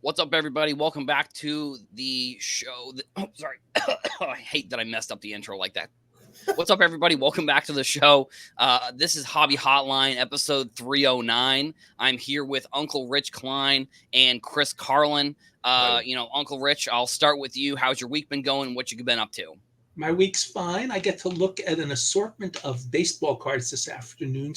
What's up, everybody? Welcome back to the show. Sorry. I hate that I messed up the intro like that. What's up, everybody? Welcome back to the show. This is Hobby Hotline, episode 309. I'm here with Uncle Rich Klein and Chris Carlin. Uncle Rich, I'll start with you. How's your week been going? What you been up to? My week's fine. I get to look at an assortment of baseball cards this afternoon.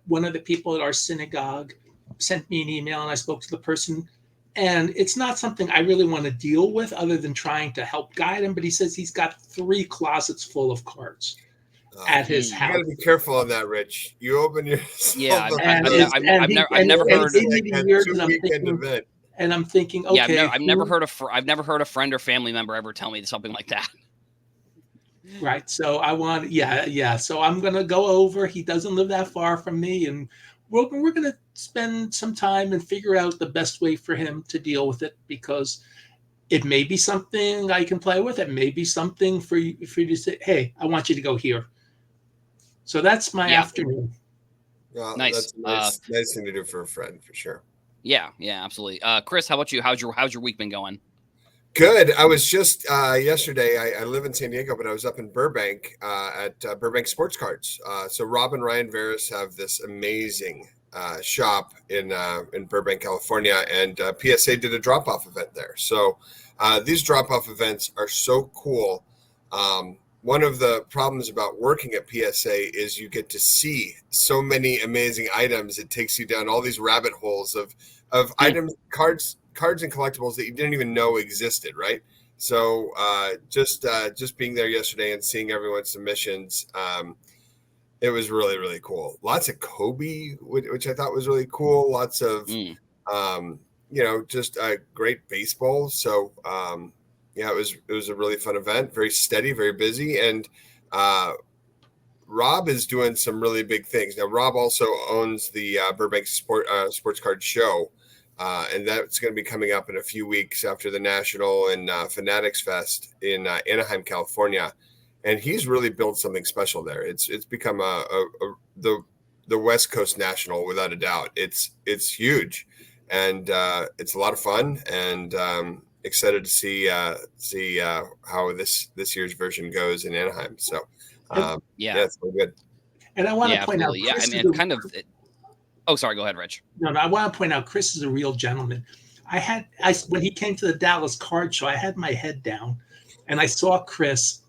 One of the people at our synagogue sent me an email and I spoke to the person. And it's not something I really want to deal with other than trying to help guide him. But he says he's got 3 closets full of cards at his house. You got to be careful on that, Rich. You open yourself. Yeah, I've never heard of it. And I'm thinking, okay. Yeah, I've never heard a friend or family member ever tell me something like that. Right. So So I'm going to go over. He doesn't live that far from me. And we're going to spend some time and figure out the best way for him to deal with it, because it may be something I can play with. It may be something for you to say, hey, I want you to go here. So that's my afternoon. Well, nice. That's a nice thing to do for a friend, for sure. Yeah, absolutely. Chris, how about you? How's your week been going? Good. I was just yesterday. I live in San Diego, but I was up in Burbank at Burbank Sports Cards. So Rob and Ryan Veras have this amazing shop in Burbank, California, and PSA did a drop-off event there. So these drop-off events are so cool. One of the problems about working at PSA is you get to see so many amazing items. It takes you down all these rabbit holes of items, cards and collectibles that you didn't even know existed, right? So just being there yesterday and seeing everyone's submissions, it was really, really cool. Lots of Kobe, which I thought was really cool. Lots of, just great baseball. So, it was a really fun event, very steady, very busy. And Rob is doing some really big things. Now, Rob also owns the Burbank Sports Card Show. And that's going to be coming up in a few weeks after the National and Fanatics Fest in Anaheim, California. And he's really built something special there. It's become the West Coast National without a doubt. It's huge, and it's a lot of fun. And excited to see how this year's version goes in Anaheim. So it's really good. And I want to point out, Oh, sorry. Go ahead, Rich. No, I want to point out Chris is a real gentleman. When he came to the Dallas card show, I had my head down and I saw Chris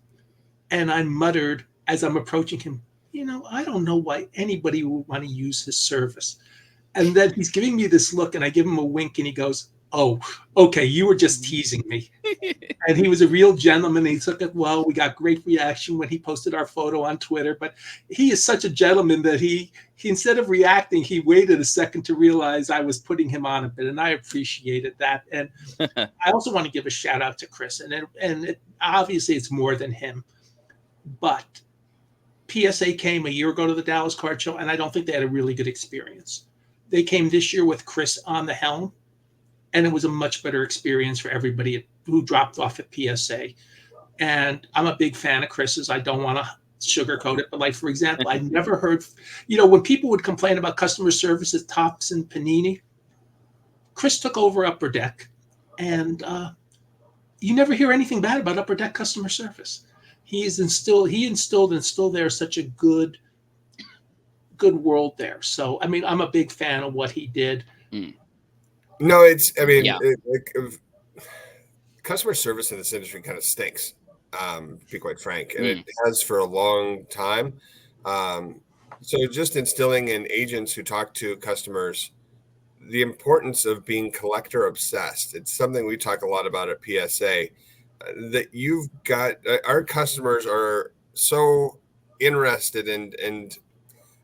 and I muttered as I'm approaching him, I don't know why anybody would want to use his service. And then he's giving me this look and I give him a wink and he goes, oh, okay, you were just teasing me. And he was a real gentleman. He took it well. We got great reaction when he posted our photo on Twitter. But he is such a gentleman that he instead of reacting, he waited a second to realize I was putting him on a bit. And I appreciated that. And I also want to give a shout out to Chris. Obviously, it's more than him. But PSA came a year ago to the Dallas Card Show, and I don't think they had a really good experience. They came this year with Chris on the helm. And it was a much better experience for everybody who dropped off at PSA. And I'm a big fan of Chris's. I don't want to sugarcoat it. But for example, I never heard, when people would complain about customer service at Topps and Panini, Chris took over Upper Deck. And you never hear anything bad about Upper Deck customer service. He instilled and still there's such a good world there. So, I'm a big fan of what he did. No, customer service in this industry kind of stinks, to be quite frank, and it has for a long time. So just instilling in agents who talk to customers the importance of being collector obsessed. It's something we talk a lot about at PSA, that our customers are so interested and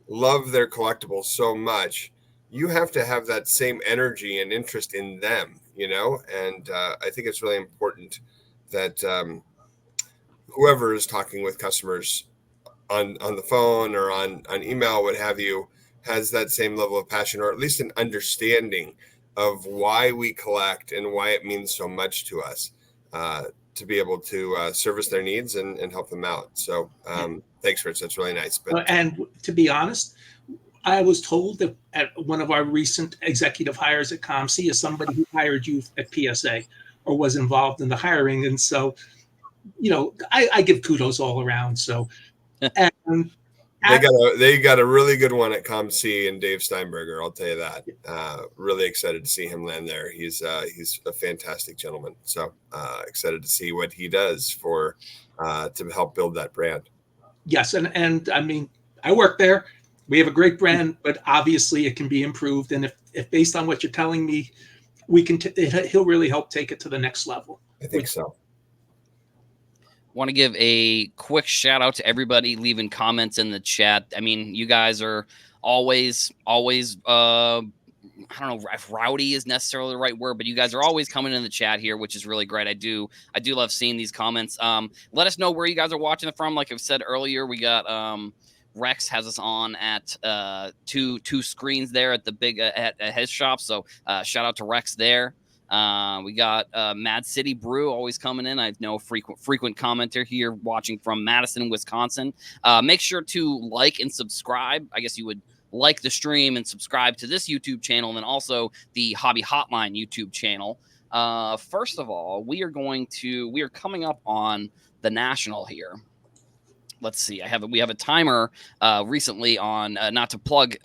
love their collectibles so much. You have to have that same energy and interest in them, and I think it's really important that whoever is talking with customers on the phone or on email, what have you, has that same level of passion, or at least an understanding of why we collect and why it means so much to us to be able to service their needs and help them out. So thanks, Rich. That's really nice. And to be honest, I was told that at one of our recent executive hires at ComC is somebody who hired you at PSA or was involved in the hiring. And so, I give kudos all around. So, and they got a really good one at ComC and Dave Steinberger. I'll tell you that. Really excited to see him land there. He's a fantastic gentleman. So excited to see what he does for to help build that brand. Yes, and I mean, I work there. We have a great brand, but obviously it can be improved. And if based on what you're telling me, we can, he'll really help take it to the next level. I think so. Want to give a quick shout out to everybody leaving comments in the chat. I mean, you guys are always, I don't know if rowdy is necessarily the right word, but you guys are always coming in the chat here, which is really great. I do love seeing these comments. Let us know where you guys are watching it from. Like I've said earlier, we got Rex has us on at two screens there at the big at his shop. So shout out to Rex there. We got Mad City Brew always coming in. I know frequent commenter here watching from Madison, Wisconsin. Make sure to like and subscribe. I guess you would like the stream and subscribe to this YouTube channel, and then also the Hobby Hotline YouTube channel. First of all, we are coming up on the National here. Let's see. We have a timer recently on not to plug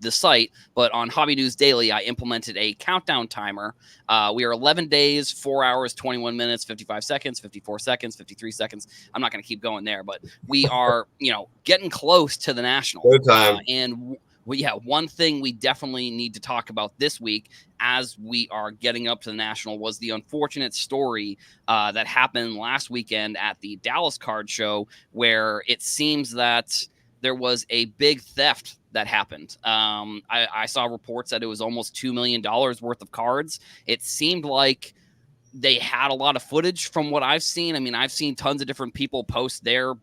the site, but on Hobby News Daily, I implemented a countdown timer. We are 11 days, 4 hours, 21 minutes, 55 seconds, 54 seconds, 53 seconds. I'm not going to keep going there, but we are getting close to the National. And one thing we definitely need to talk about this week as we are getting up to the National was the unfortunate story that happened last weekend at the Dallas Card Show, where it seems that there was a big theft that happened. I saw reports that it was almost $2 million worth of cards. It seemed like they had a lot of footage from what I've seen. I mean, I've seen tons of different people post their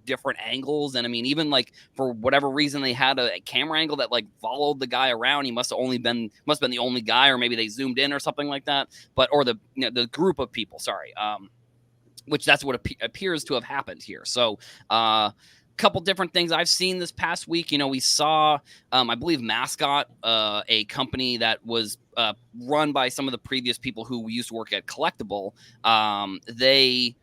different angles. And I mean, even like for whatever reason, they had a camera angle that like followed the guy around. He must have been the only guy, or maybe they zoomed in or something like that. Or the group of people, sorry. Which that's what appears to have happened here. So, couple different things I've seen this past week. We saw, I believe Mascot, a company that was run by some of the previous people who used to work at Collectible. They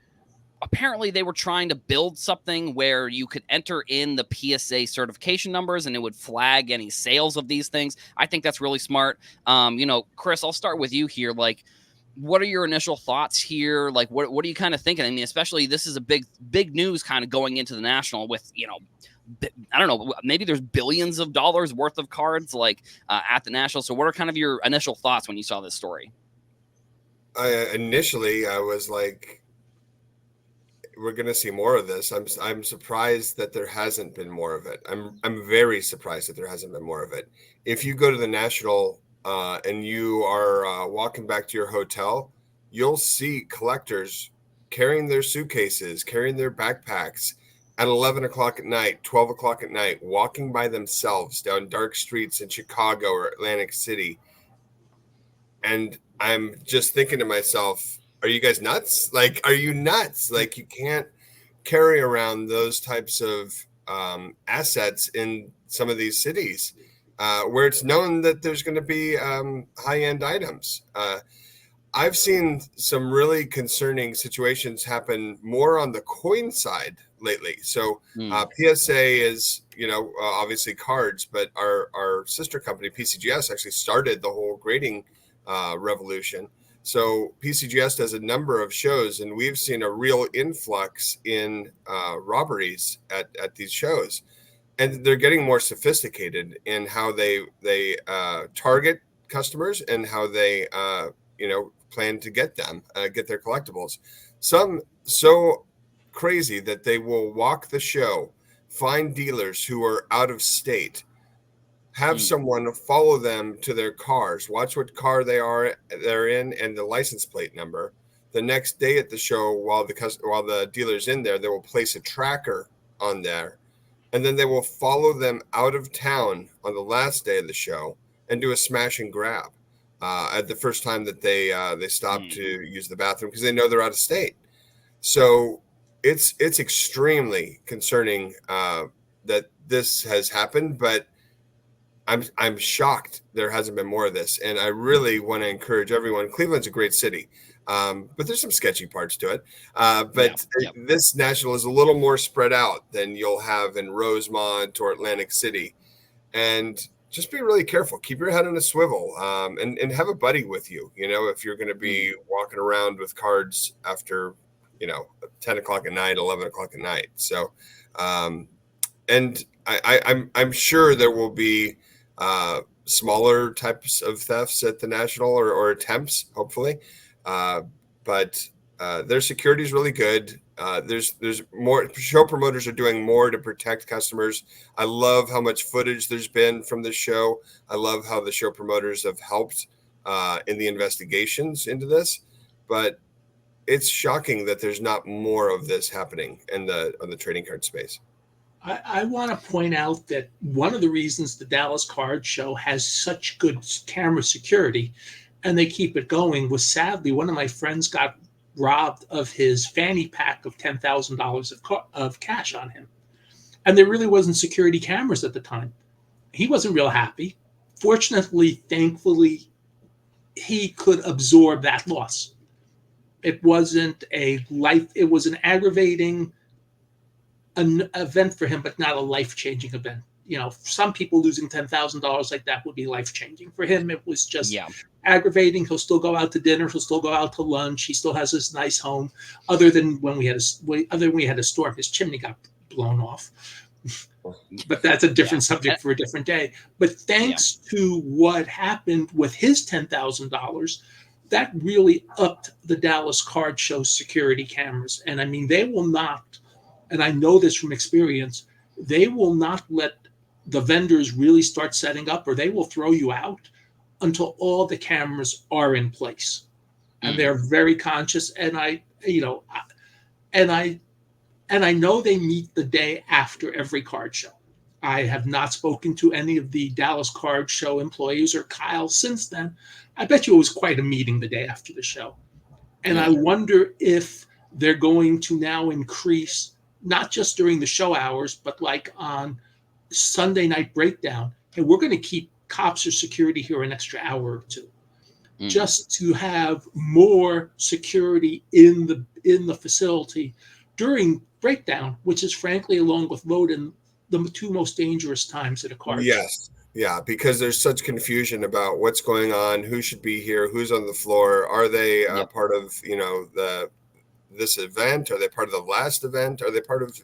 were trying to build something where you could enter in the PSA certification numbers and it would flag any sales of these things. I think that's really smart. Chris, I'll start with you here. Like, what are your initial thoughts here? Like, what are you kind of thinking? I mean, especially this is a big news kind of going into the National with, I don't know, maybe there's billions of dollars worth of cards like at the National. So what are kind of your initial thoughts when you saw this story? Initially, I was like, we're going to see more of this. I'm surprised that there hasn't been more of it. I'm very surprised that there hasn't been more of it. If you go to the National and you are walking back to your hotel, you'll see collectors carrying their suitcases, carrying their backpacks at 11 o'clock at night, 12 o'clock at night, walking by themselves down dark streets in Chicago or Atlantic City. And I'm just thinking to myself, are you guys nuts? Like, are you nuts? Like, you can't carry around those types of assets in some of these cities. Where it's known that there's going to be high-end items. I've seen some really concerning situations happen more on the coin side lately. So PSA is, obviously cards, but our sister company, PCGS, actually started the whole grading revolution. So PCGS does a number of shows, and we've seen a real influx in robberies at these shows. And they're getting more sophisticated in how they target customers and how they plan to get their collectibles. Some so crazy that they will walk the show, find dealers who are out of state, have someone follow them to their cars, watch what car they're in and the license plate number. The next day at the show, while the dealer's in there, they will place a tracker on there. And then they will follow them out of town on the last day of the show and do a smash and grab at the first time that they stop to use the bathroom because they know they're out of state. So it's extremely concerning that this has happened, but I'm shocked there hasn't been more of this. And I really want to encourage everyone. Cleveland's a great city, but there's some sketchy parts to it. This national is a little more spread out than you'll have in Rosemont or Atlantic City. And just be really careful. Keep your head on a swivel, and have a buddy with you. If you're going to be walking around with cards after 10 o'clock at night, 11 o'clock at night. So, and I'm sure there will be smaller types of thefts at the national, or attempts, hopefully. But their security is really good. There's more. Show promoters are doing more to protect customers. I love how much footage there's been from the show. I love how the show promoters have helped in the investigations into this. But it's shocking that there's not more of this happening on the trading card space. I want to point out that one of the reasons the Dallas Card Show has such good camera security, and they keep it going, was sadly one of my friends got robbed of his fanny pack of $10,000 of cash on him. And there really wasn't security cameras at the time. He wasn't real happy. Fortunately, thankfully, he could absorb that loss. It wasn't it was an aggravating event for him, but not a life-changing event. Some people losing $10,000 like that would be life-changing. For him, it was just aggravating. He'll still go out to dinner. He'll still go out to lunch. He still has this nice home. Other than when we had a storm, his chimney got blown off. But that's a different subject for a different day. But thanks to what happened with his $10,000, that really upped the Dallas Card Show's security cameras. And I mean, they will not, and I know this from experience, they will not let the vendors really start setting up, or they will throw you out until all the cameras are in place. And they're very conscious. And I know they meet the day after every card show. I have not spoken to any of the Dallas Card Show employees or Kyle since then. I bet you it was quite a meeting the day after the show. And I wonder if they're going to now increase, not just during the show hours, but like on Sunday night breakdown. And we're going to keep cops or security here an extra hour or two, just to have more security in the facility during breakdown, which is frankly, along with load-in, the two most dangerous times at a card show. Yes. Yeah, because there's such confusion about what's going on, who should be here, who's on the floor. Are they part of, this event? Are they part of the last event? Are they part of,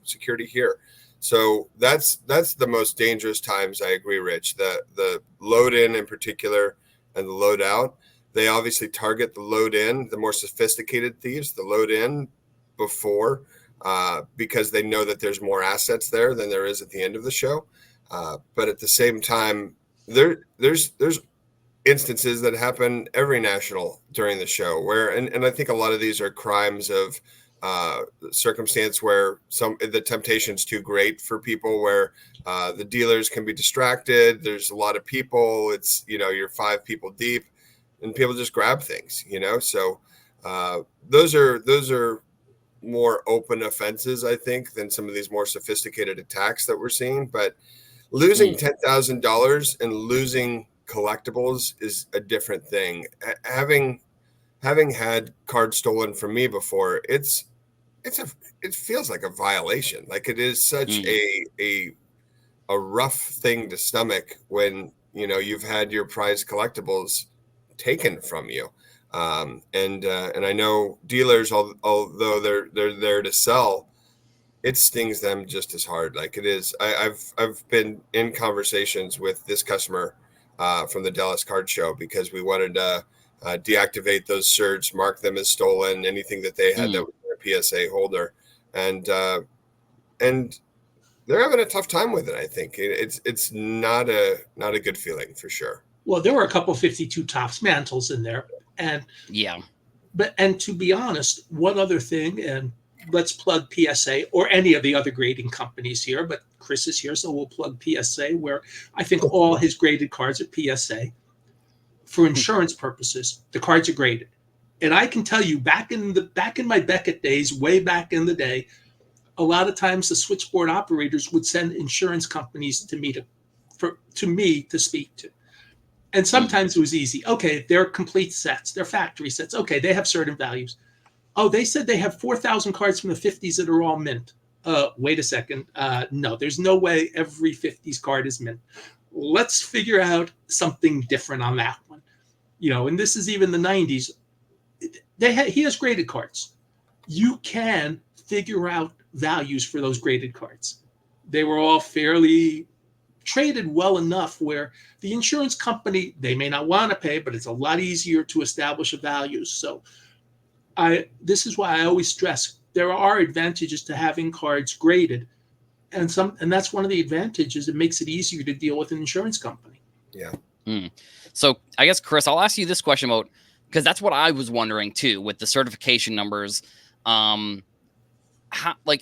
security here? So that's the most dangerous times. I agree, Rich. The load in particular and the load out, they obviously target the load in, the more sophisticated thieves, the load in before, because they know that there's more assets there than there is at the end of the show. But at the same time, there's instances that happen every national during the show where, and I think a lot of these are crimes of circumstance where the temptation's too great for people, where the dealers can be distracted. There's a lot of people. It's, you're 5 people deep and people just grab things, so those are more open offenses, I think, than some of these more sophisticated attacks that we're seeing. But losing $10,000 and losing collectibles is a different thing. Having had cards stolen from me before, it feels like a violation. Like, it is such a rough thing to stomach when you've had your prized collectibles taken from you. And I know dealers, although they're there to sell, it stings them just as hard. Like it is. I've been in conversations with this customer from the Dallas Card Show because we wanted to deactivate those certs, mark them as stolen, anything that they had that was a PSA holder, and they're having a tough time with it. I think it's not a good feeling for sure. Well, there were a couple 52 tops mantles in there, and and to be honest, one other thing, and let's plug PSA or any of the other grading companies here, but Chris is here, so we'll plug PSA, where I think all his graded cards are PSA. For insurance purposes, the cards are graded. And I can tell you, back in my Beckett days, way back in the day, a lot of times the switchboard operators would send insurance companies to me to speak to. And sometimes it was easy. Okay, they're complete sets. They're factory sets. Okay, they have certain values. Oh, they said they have 4,000 cards from the 50s that are all mint. Wait a second. No, there's no way every 50s card is mint. Let's figure out something different on that one. And this is even the 90s. He has graded cards. You can figure out values for those graded cards. They were all fairly traded well enough where the insurance company, they may not want to pay, but it's a lot easier to establish a value. So this is why I always stress there are advantages to having cards graded, and that's one of the advantages. It makes it easier to deal with an insurance company. Yeah. So I guess, Chris, I'll ask you this question about, because that's what I was wondering too with the certification numbers.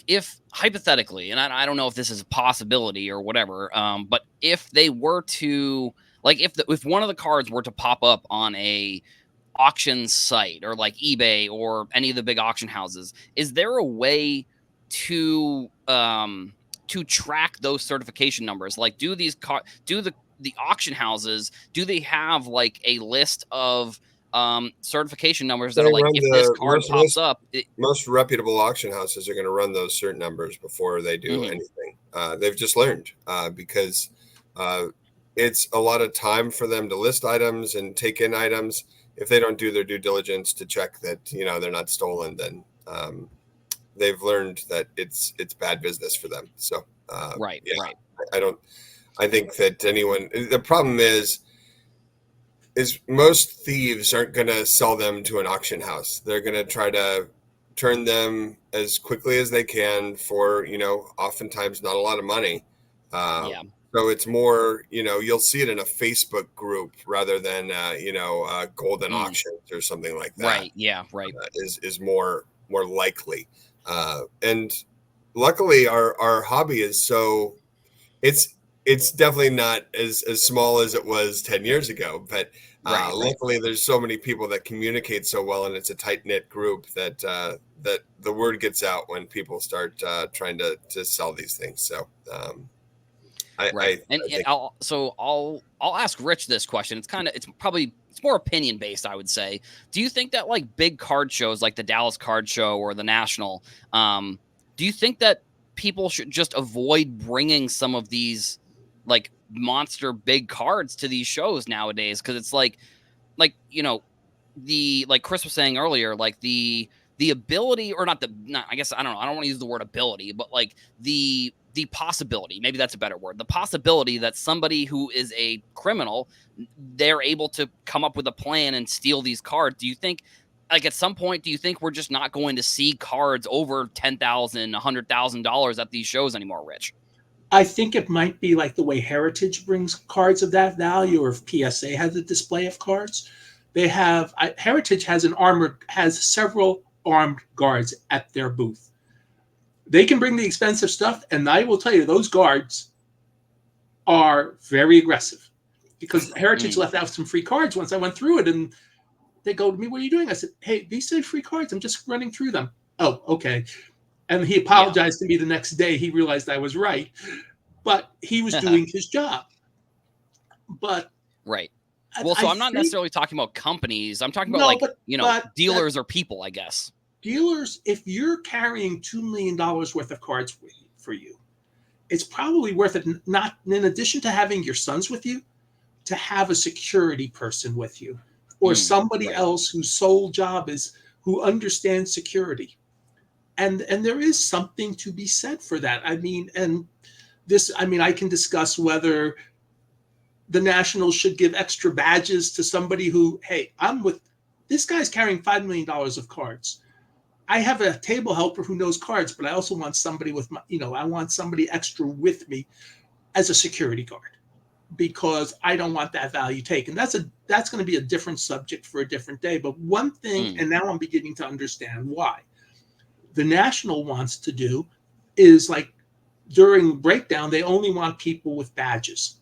If hypothetically, and I don't know if this is a possibility or whatever, but if they were to, if one of the cards were to pop up on a auction site or like eBay or any of the big auction houses, is there a way to track those certification numbers? Like, do the auction houses, do they have like a list of certification numbers that are like, if this card pops up, most reputable auction houses are going to run those certain numbers before they do anything. They've just learned because it's a lot of time for them to list items and take in items. If they don't do their due diligence to check that they're not stolen, then they've learned that it's bad business for them. So right. I think that the problem is most thieves aren't going to sell them to an auction house. They're going to try to turn them as quickly as they can for, oftentimes not a lot of money. So it's more, you'll see it in a Facebook group rather than, golden auctions or something like that. Right. Yeah. Right. Is more likely. And luckily our hobby is so it's definitely not as small as it was 10 years ago, but luckily there's so many people that communicate so well, and it's a tight knit group that the word gets out when people start trying to sell these things. So, I'll ask Rich this question. It's more opinion based, I would say. Do you think that like big card shows like the Dallas Card Show or the National, do you think that people should just avoid bringing some of these like monster big cards to these shows nowadays? Because it's like Chris was saying earlier, like the ability, or I guess I don't know, I don't want to use the word ability, but like the possibility, maybe that's a better word, the possibility that somebody who is a criminal, they're able to come up with a plan and steal these cards. Do you think, like, at some point, do you think we're just not going to see cards over $10,000, $100,000 at these shows anymore, Rich? I think it might be like the way Heritage brings cards of that value, or if PSA has a display of cards. Heritage has several armed guards at their booth. They can bring the expensive stuff, and I will tell you, those guards are very aggressive, because Heritage left out some free cards once I went through it, and they go to me, "What are you doing?" I said, "Hey, these say free cards. I'm just running through them." "Oh, okay." And he apologized to me the next day. He realized I was right, but he was doing his job. But right. Well, so I'm not necessarily talking about companies. I'm talking about dealers or people, I guess. Dealers, if you're carrying $2 million worth of cards for you, it's probably worth it, not in addition to having your sons with you, to have a security person with you, or somebody else whose sole job is, who understands security. And there is something to be said for that. I can discuss whether the Nationals should give extra badges to somebody who, hey, this guy's carrying $5 million of cards. I have a table helper who knows cards, but I also want somebody I want somebody extra with me as a security guard, because I don't want that value taken. That's going to be a different subject for a different day. But one thing, and now I'm beginning to understand why the National wants to do is, like, during breakdown, they only want people with badges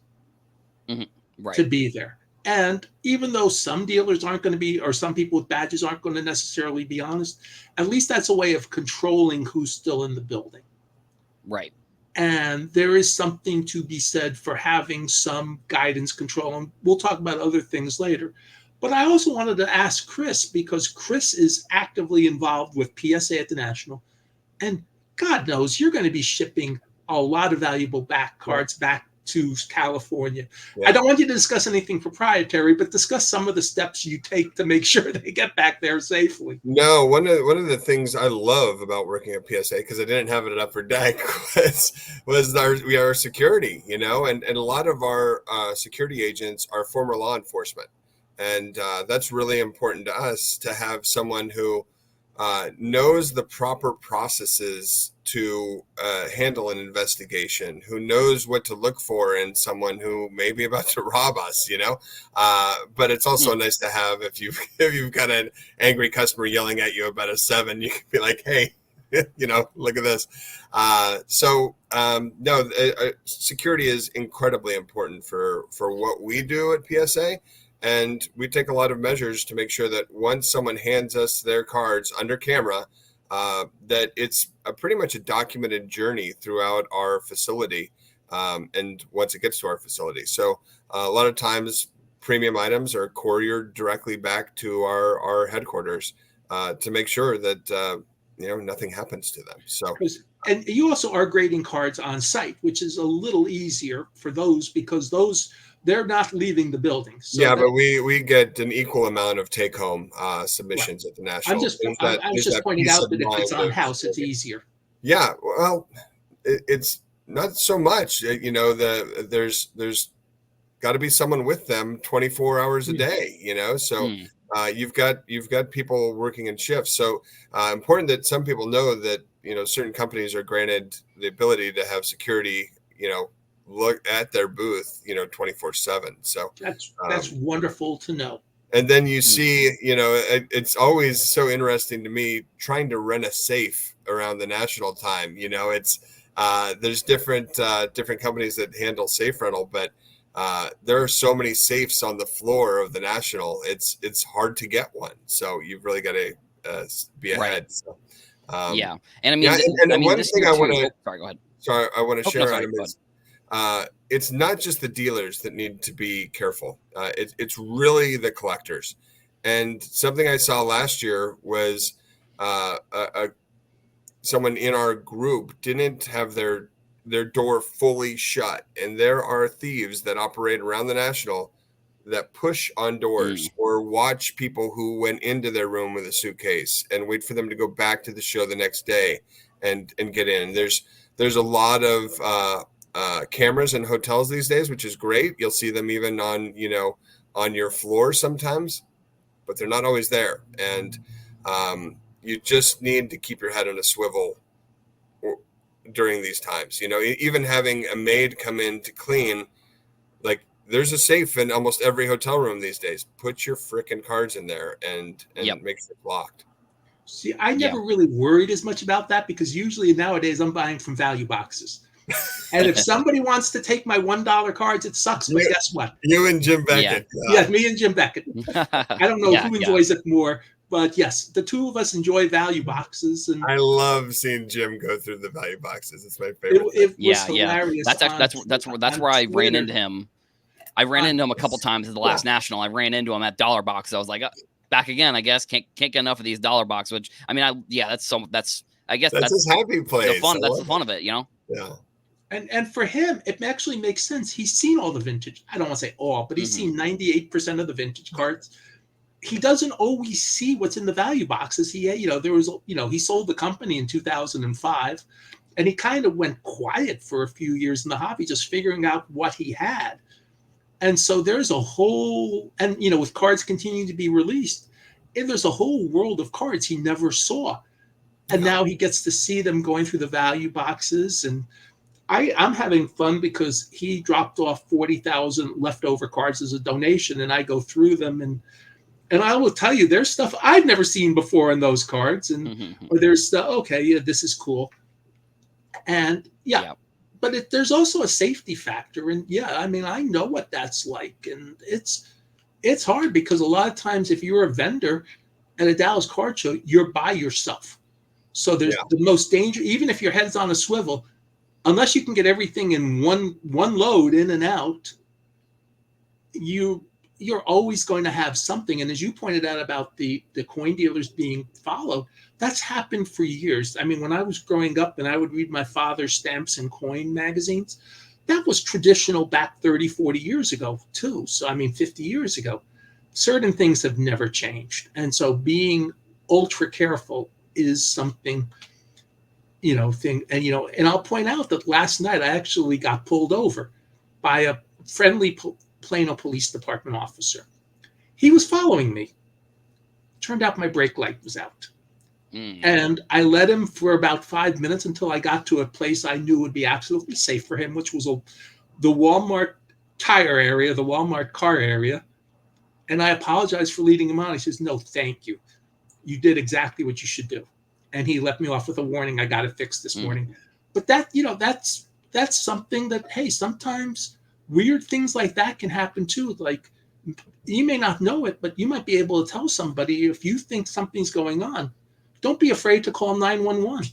to be there. And even though some dealers aren't going to be, or some people with badges aren't going to necessarily be honest, at least that's a way of controlling who's still in the building. Right. And there is something to be said for having some guidance control. And we'll talk about other things later. But I also wanted to ask Chris, because Chris is actively involved with PSA at the National. And God knows you're going to be shipping a lot of valuable cards back to California. Yeah. I don't want you to discuss anything proprietary, but discuss some of the steps you take to make sure they get back there safely. No, one of the things I love about working at PSA, because I didn't have it up for deck, was our security, and a lot of our security agents are former law enforcement, and that's really important to us to have someone who knows the proper processes to handle an investigation, who knows what to look for in someone who may be about to rob us, but it's also nice to have, if you've got an angry customer yelling at you about a 7, you can be like, hey, look at this. Security is incredibly important for what we do at PSA. And we take a lot of measures to make sure that once someone hands us their cards under camera, that it's pretty much a documented journey throughout our facility. And once it gets to our facility. So a lot of times premium items are couriered directly back to our headquarters to make sure that, nothing happens to them. So. And you also are grading cards on site, which is a little easier for those, because they're not leaving the building. So but we get an equal amount of take-home submissions at the National. I was just pointing out that if it's on house, it's easier. Yeah, well, it's not so much. There's got to be someone with them 24 hours a day. So you've got people working in shifts. So important that some people know that certain companies are granted the ability to have security. Look at their booth, 24/7. So that's wonderful to know. And then you see, it's always so interesting to me trying to rent a safe around the National time. It's there's different companies that handle safe rental, but there are so many safes on the floor of the National. It's hard to get one. So you've really got to be ahead. Right. So, and I mean, one thing I want to. Sorry, go ahead. Sorry, I want to share. Sorry, it's not just the dealers that need to be careful. It's really the collectors. And something I saw last year was someone in our group didn't have their door fully shut. And there are thieves that operate around the National that push on doors or watch people who went into their room with a suitcase and wait for them to go back to the show the next day and get in. There's a lot of cameras in hotels these days, which is great. You'll see them even on your floor sometimes, but they're not always there. And you just need to keep your head on a swivel during these times. Even having a maid come in to clean, like there's a safe in almost every hotel room these days. Put your frickin' cards in there and make sure it's locked. See, I never really worried as much about that, because usually nowadays I'm buying from value boxes. And if somebody wants to take my $1 cards, it sucks. But guess what? You and Jim Beckett. Yeah, me and Jim Beckett. I don't know who enjoys it more, but yes, the two of us enjoy value boxes. And I love seeing Jim go through the value boxes. It's my favorite. It was hilarious. That's where I ran into him. I ran into him a couple times at the last National. I ran into him at dollar box. I was like, back again. I guess can't get enough of these dollar box. Which I mean, that's his happy place. The fun. That's the fun of it, Yeah. And for him, it actually makes sense. He's seen all the vintage. I don't want to say all, but he's seen 98% of the vintage cards. He doesn't always see what's in the value boxes. He sold the company in 2005, and he kind of went quiet for a few years in the hobby, just figuring out what he had. And so there's a whole, and with cards continuing to be released, there's a whole world of cards he never saw. And now he gets to see them going through the value boxes. And I'm having fun because he dropped off 40,000 leftover cards as a donation, and I go through them, and I will tell you, there's stuff I've never seen before in those cards, and or there's stuff, this is cool, and but there's also a safety factor, and I mean, I know what that's like, and it's hard because a lot of times if you're a vendor at a Dallas card show, you're by yourself, so there's the most danger. Even if your head's on a swivel, unless you can get everything in one load in and out, you're always going to have something. And as you pointed out about the coin dealers being followed, that's happened for years. I mean, when I was growing up and I would read my father's stamps and coin magazines, that was traditional back 30, 40 years ago too. So, I mean, 50 years ago, certain things have never changed. And so being ultra careful is something, and I'll point out that last night I actually got pulled over by a friendly Plano Police Department officer. He was following me. Turned out my brake light was out. And I led him for about 5 minutes until I got to a place I knew would be absolutely safe for him, which was the Walmart tire area, the Walmart car area. And I apologized for leading him on. He says, "No, thank you. You did exactly what you should do." And he let me off with a warning. I got it fixed this morning. But that's something that, hey, sometimes weird things like that can happen too. Like, you may not know it, but you might be able to tell somebody if you think something's going on. Don't be afraid to call 911.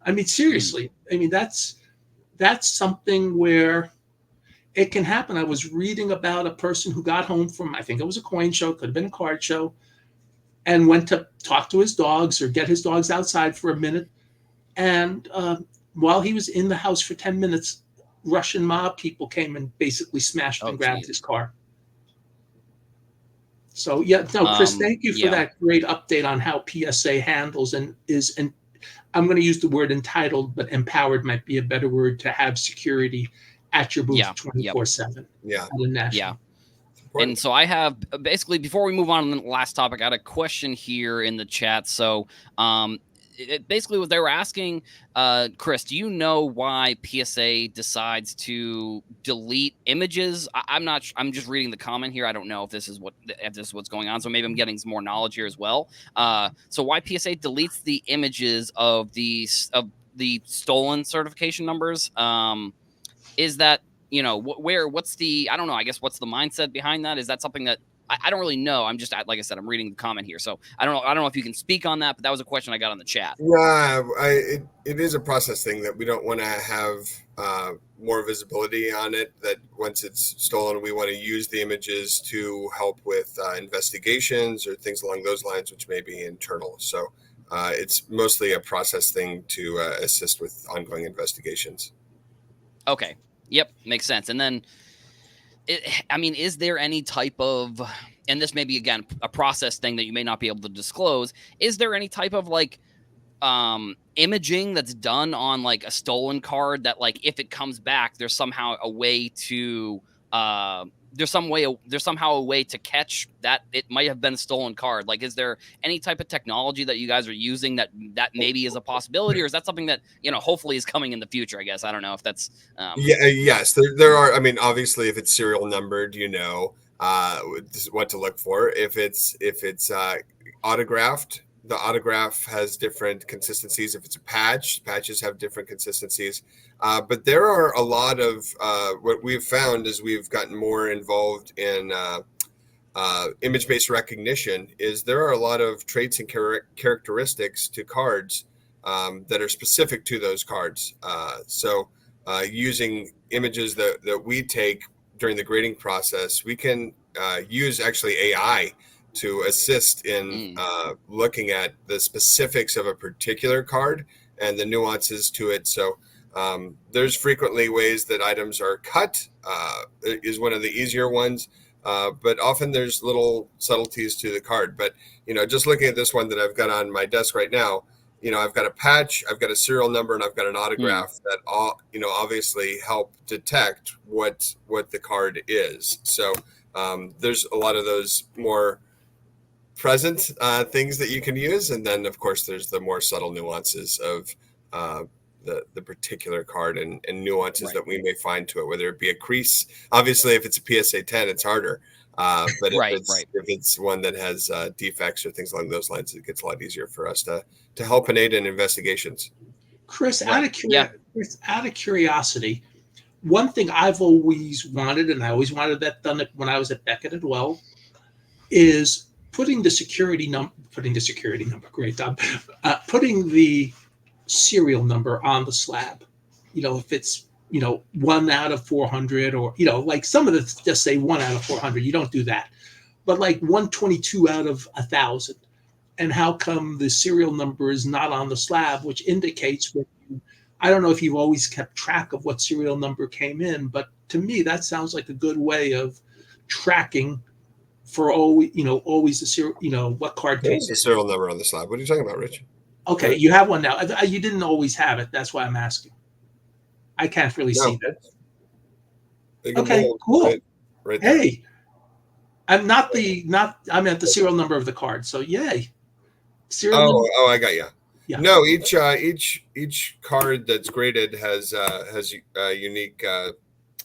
I mean, seriously. I mean, that's something where it can happen. I was reading about a person who got home from, I think it was a coin show, could have been a card show, and went to talk to his dogs or get his dogs outside for a minute. And while he was in the house for 10 minutes, Russian mob people came and basically smashed and grabbed his car. So, Chris, thank you for that great update on how PSA handles and I'm going to use the word entitled, but empowered might be a better word to have security at your booth 24/7. Yeah. Yeah. And so I have basically, before we move on to the last topic, I had a question here in the chat. So basically what they were asking, Chris, do you know why PSA decides to delete images? I'm just reading the comment here. I don't know if this is what's going on. So maybe I'm getting some more knowledge here as well. So why PSA deletes the images of the stolen certification numbers? Is that, what's the, I don't know, I guess what's the mindset behind that? Is that something that I don't really know? I'm just, like I said, I'm reading the comment here. So I don't know if you can speak on that, but that was a question I got on the chat. Yeah, it is a process thing that we don't want to have more visibility on it, that once it's stolen, we want to use the images to help with investigations or things along those lines, which may be internal. So it's mostly a process thing to assist with ongoing investigations. Okay. Yep. Makes sense. And then, is there any type of, and this may be, again, a process thing that you may not be able to disclose, is there any type of imaging that's done on like a stolen card that, like, if it comes back, there's somehow a way to, there's somehow a way to catch that it might have been a stolen card? Like, is there any type of technology that you guys are using that maybe is a possibility, or is that something that, hopefully is coming in the future? I guess I don't know if that's yes, there are. I mean, obviously, if it's serial numbered, what to look for. If it's autographed, the autograph has different consistencies. If it's a patch, patches have different consistencies. But there are a lot of what we've found as we've gotten more involved in image-based recognition is there are a lot of traits and characteristics to cards that are specific to those cards. So using images that we take during the grading process, we can use actually AI to assist in looking at the specifics of a particular card and the nuances to it. So there's frequently ways that items are cut, is one of the easier ones, but often there's little subtleties to the card. But, just looking at this one that I've got on my desk right now, I've got a patch, I've got a serial number, and I've got an autograph that all, obviously help detect what the card is. So there's a lot of those more present things that you can use, and then of course there's the more subtle nuances of the particular card and nuances that we may find to it, whether it be a crease. Obviously, if it's a PSA 10, it's harder. But if it's one that has defects or things along those lines, it gets a lot easier for us to help and aid in investigations. Chris, out of curiosity, one thing I've always wanted, and I always wanted that done when I was at Beckett as well, is putting the security number, great job, putting the serial number on the slab. if it's 1 out of 400, or like some of the just say 1 out of 400. You don't do that, but like 122 out of 1,000. And how come the serial number is not on the slab, which indicates what I don't know if you've always kept track of what serial number came in, but to me that sounds like a good way of tracking for always the serial, what card came There's in. a serial number on the slab. What are you talking about, Rich? Okay, you have one now. You didn't always have it. That's why I'm asking. I can't really see that. Okay, cool. Right there. Hey, I'm I meant the serial number of the card. So yay. Serial number. Oh, I got you. Yeah. No, each card that's graded has a unique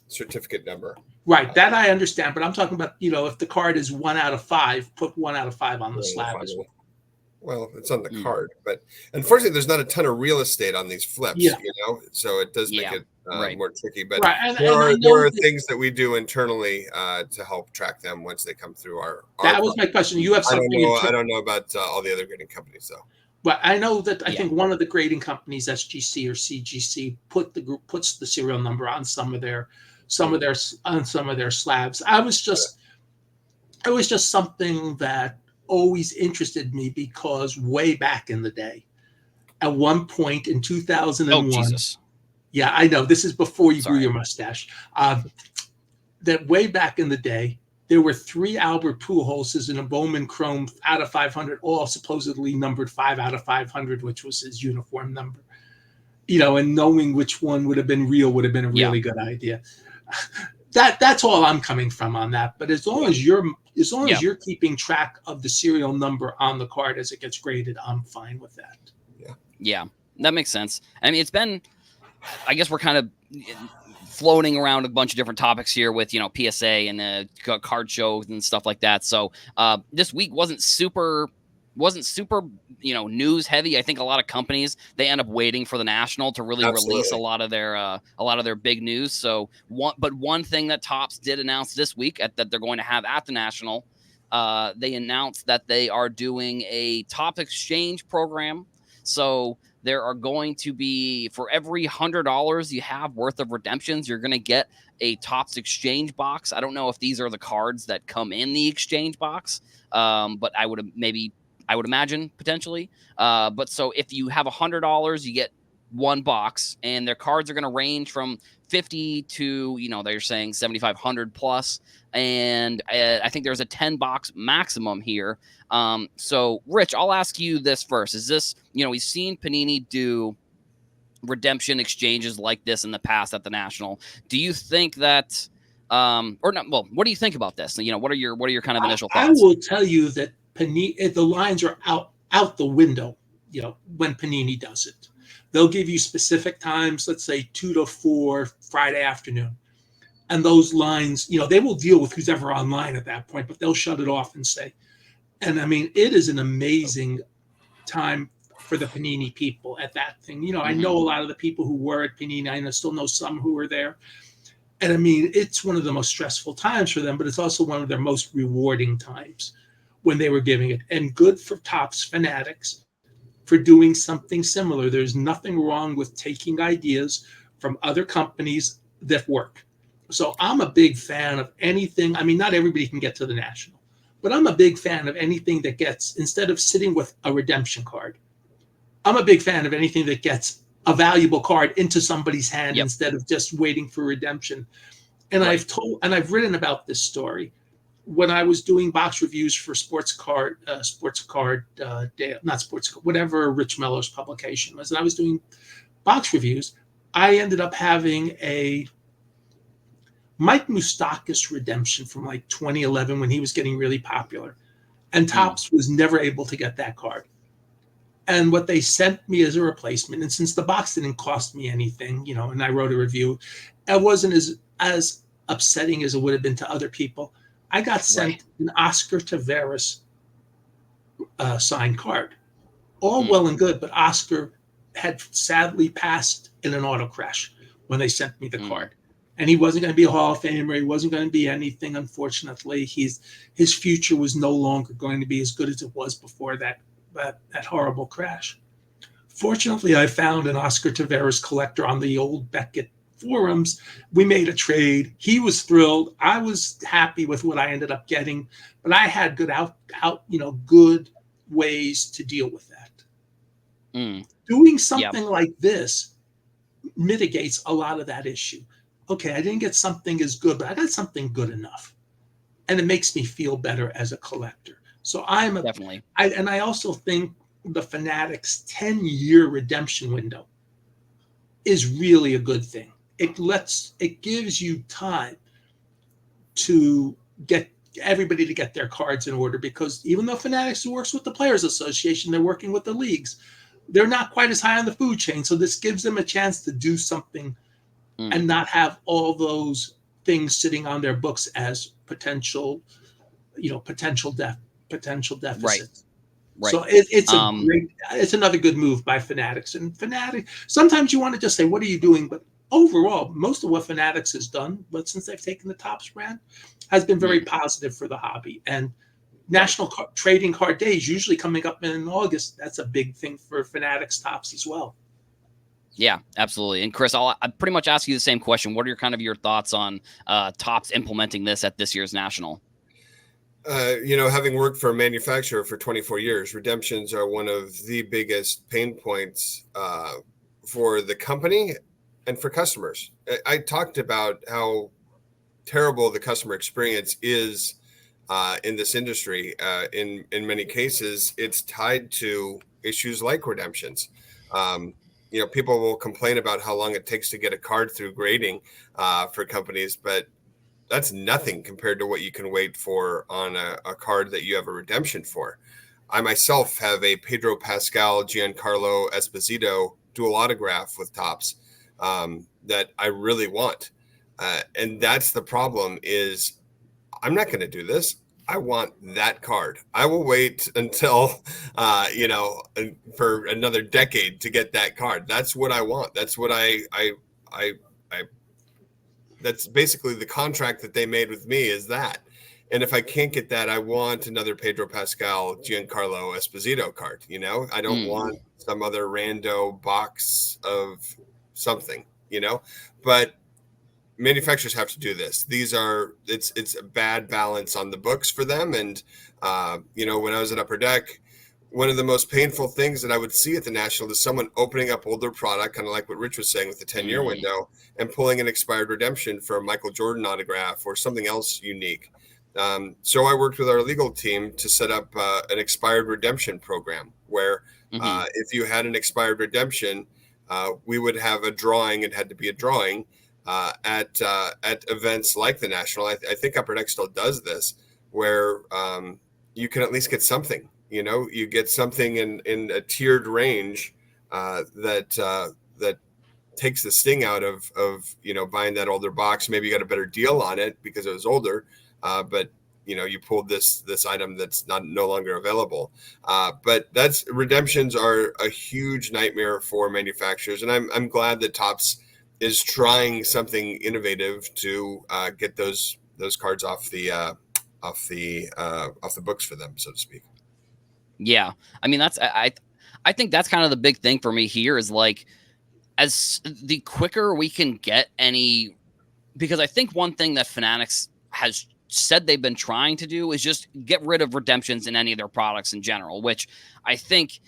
certificate number. Right, that I understand, but I'm talking about if the card is 1 out of 5, put 1 out of 5 on the slab as well. Well, it's on the card, but unfortunately, there's not a ton of real estate on these flips. Yeah. So it does make it more tricky. But there are things that we do internally to help track them once they come through our. That was my question. You have something. I don't know about all the other grading companies though. But I know that I think one of the grading companies, SGC or CGC, puts the serial number on some of their slabs. It was just something that always interested me, because way back in the day, at one point in 2001. Oh, Jesus. Yeah, I know. This is before you grew your mustache. That way back in the day, there were 3 Albert Pujols in a Bowman Chrome out of 500, all supposedly numbered 5 out of 500, which was his uniform number. And knowing which one would have been real would have been a really good idea. That's all I'm coming from on that. But as long as you're keeping track of the serial number on the card as it gets graded, I'm fine with that. Yeah, that makes sense. I mean, it's been, I guess we're kind of floating around a bunch of different topics here with, PSA and card shows and stuff like that. So this week wasn't super, news heavy. I think a lot of companies, they end up waiting for the National to really release a lot of their big news. So one thing that Topps did announce this week that they're going to have at the National, they announced that they are doing a Topps exchange program. So there are going to be, for every $100 you have worth of redemptions, you're going to get a Topps exchange box. I don't know if these are the cards that come in the exchange box, but I would imagine potentially. But so if you have $100, you get one box, and their cards are going to range from 50 to, they're saying 7,500 plus. And I think there's a 10 box maximum here. So Rich, I'll ask you this first. Is this, we've seen Panini do redemption exchanges like this in the past at the National. Do you think that, or not? Well, what do you think about this? What are your kind of initial thoughts? I will tell you that Panini, the lines are out the window, when Panini does it. They'll give you specific times, let's say 2 to 4 Friday afternoon. And those lines, they will deal with who's ever online at that point, but they'll shut it off and say, and I mean, it is an amazing time for the Panini people at that thing. I know a lot of the people who were at Panini. I still know some who were there. And I mean, it's one of the most stressful times for them, but it's also one of their most rewarding times when they were giving it. And good for Topps fanatics for doing something similar. There's nothing wrong with taking ideas from other companies that work. So I'm a big fan of anything. I mean, not everybody can get to the National, but I'm a big fan of anything that gets, instead of sitting with a redemption card, I'm a big fan of anything that gets a valuable card into somebody's hand instead of just waiting for redemption. And I've written about this story when I was doing box reviews for whatever Rich Mello's publication was, and I was doing box reviews. I ended up having a Mike Moustakas redemption from like 2011 when he was getting really popular, and Topps was never able to get that card. And what they sent me as a replacement, and since the box didn't cost me anything, and I wrote a review, it wasn't as upsetting as it would have been to other people. I got sent an Oscar Taveras signed card. All well and good, but Oscar had sadly passed in an auto crash when they sent me the card. And he wasn't going to be a Hall of Famer. He wasn't going to be anything, unfortunately. His future was no longer going to be as good as it was before that horrible crash. Fortunately, I found an Oscar Taveras collector on the old Beckett forums. We made a trade. He was thrilled. I was happy with what I ended up getting, but I had good ways to deal with that. Doing something like this mitigates a lot of that issue. Okay, I didn't get something as good, but I got something good enough. And it makes me feel better as a collector. So definitely. I also think the Fanatics 10-year redemption window is really a good thing. It gives you time to get everybody to get their cards in order, because even though Fanatics works with the Players Association, they're working with the leagues. They're not quite as high on the food chain. So this gives them a chance to do something and not have all those things sitting on their books as potential deficits. Right. So it's another good move by Fanatics. And Fanatics, sometimes you want to just say, what are you doing? But overall, most of what Fanatics has done, but since they've taken the Topps brand, has been very positive for the hobby. And National Trading Card Days, usually coming up in August, that's a big thing for Fanatics Topps as well. Yeah, absolutely. And Chris, I'll pretty much ask you the same question. What are your thoughts on Topps implementing this at this year's National? Having worked for a manufacturer for 24 years, redemptions are one of the biggest pain points for the company and for customers. I talked about how terrible the customer experience is in this industry. In many cases, it's tied to issues like redemptions. People will complain about how long it takes to get a card through grading for companies, but that's nothing compared to what you can wait for on a card that you have a redemption for. I myself have a Pedro Pascal Giancarlo Esposito dual autograph with Topps that I really want. And that's the problem is I'm not going to do this. I want that card. I will wait until, for another decade to get that card. That's what I want. That's what that's basically the contract that they made with me is that. And if I can't get that, I want another Pedro Pascal Giancarlo Esposito card. I don't want some other rando box of something, but manufacturers have to do this. It's a bad balance on the books for them. And, when I was at Upper Deck, one of the most painful things that I would see at the National is someone opening up older product, kind of like what Rich was saying with the 10-year window, and pulling an expired redemption for a Michael Jordan autograph or something else unique. So I worked with our legal team to set up an expired redemption program where if you had an expired redemption, we would have a drawing. It had to be a drawing at events like the National. I think Upper Deck still does this, where you can at least get something. You get something in a tiered range that takes the sting out of buying that older box. Maybe you got a better deal on it because it was older, but you pulled this item that's no longer available. But redemptions are a huge nightmare for manufacturers, and I'm glad that Topps is trying something innovative to get those cards off the books for them, so to speak. Yeah, I mean I think that's kind of the big thing for me here is like, as the quicker we can get because I think one thing that Fanatics has said they've been trying to do is just get rid of redemptions in any of their products in general, which I think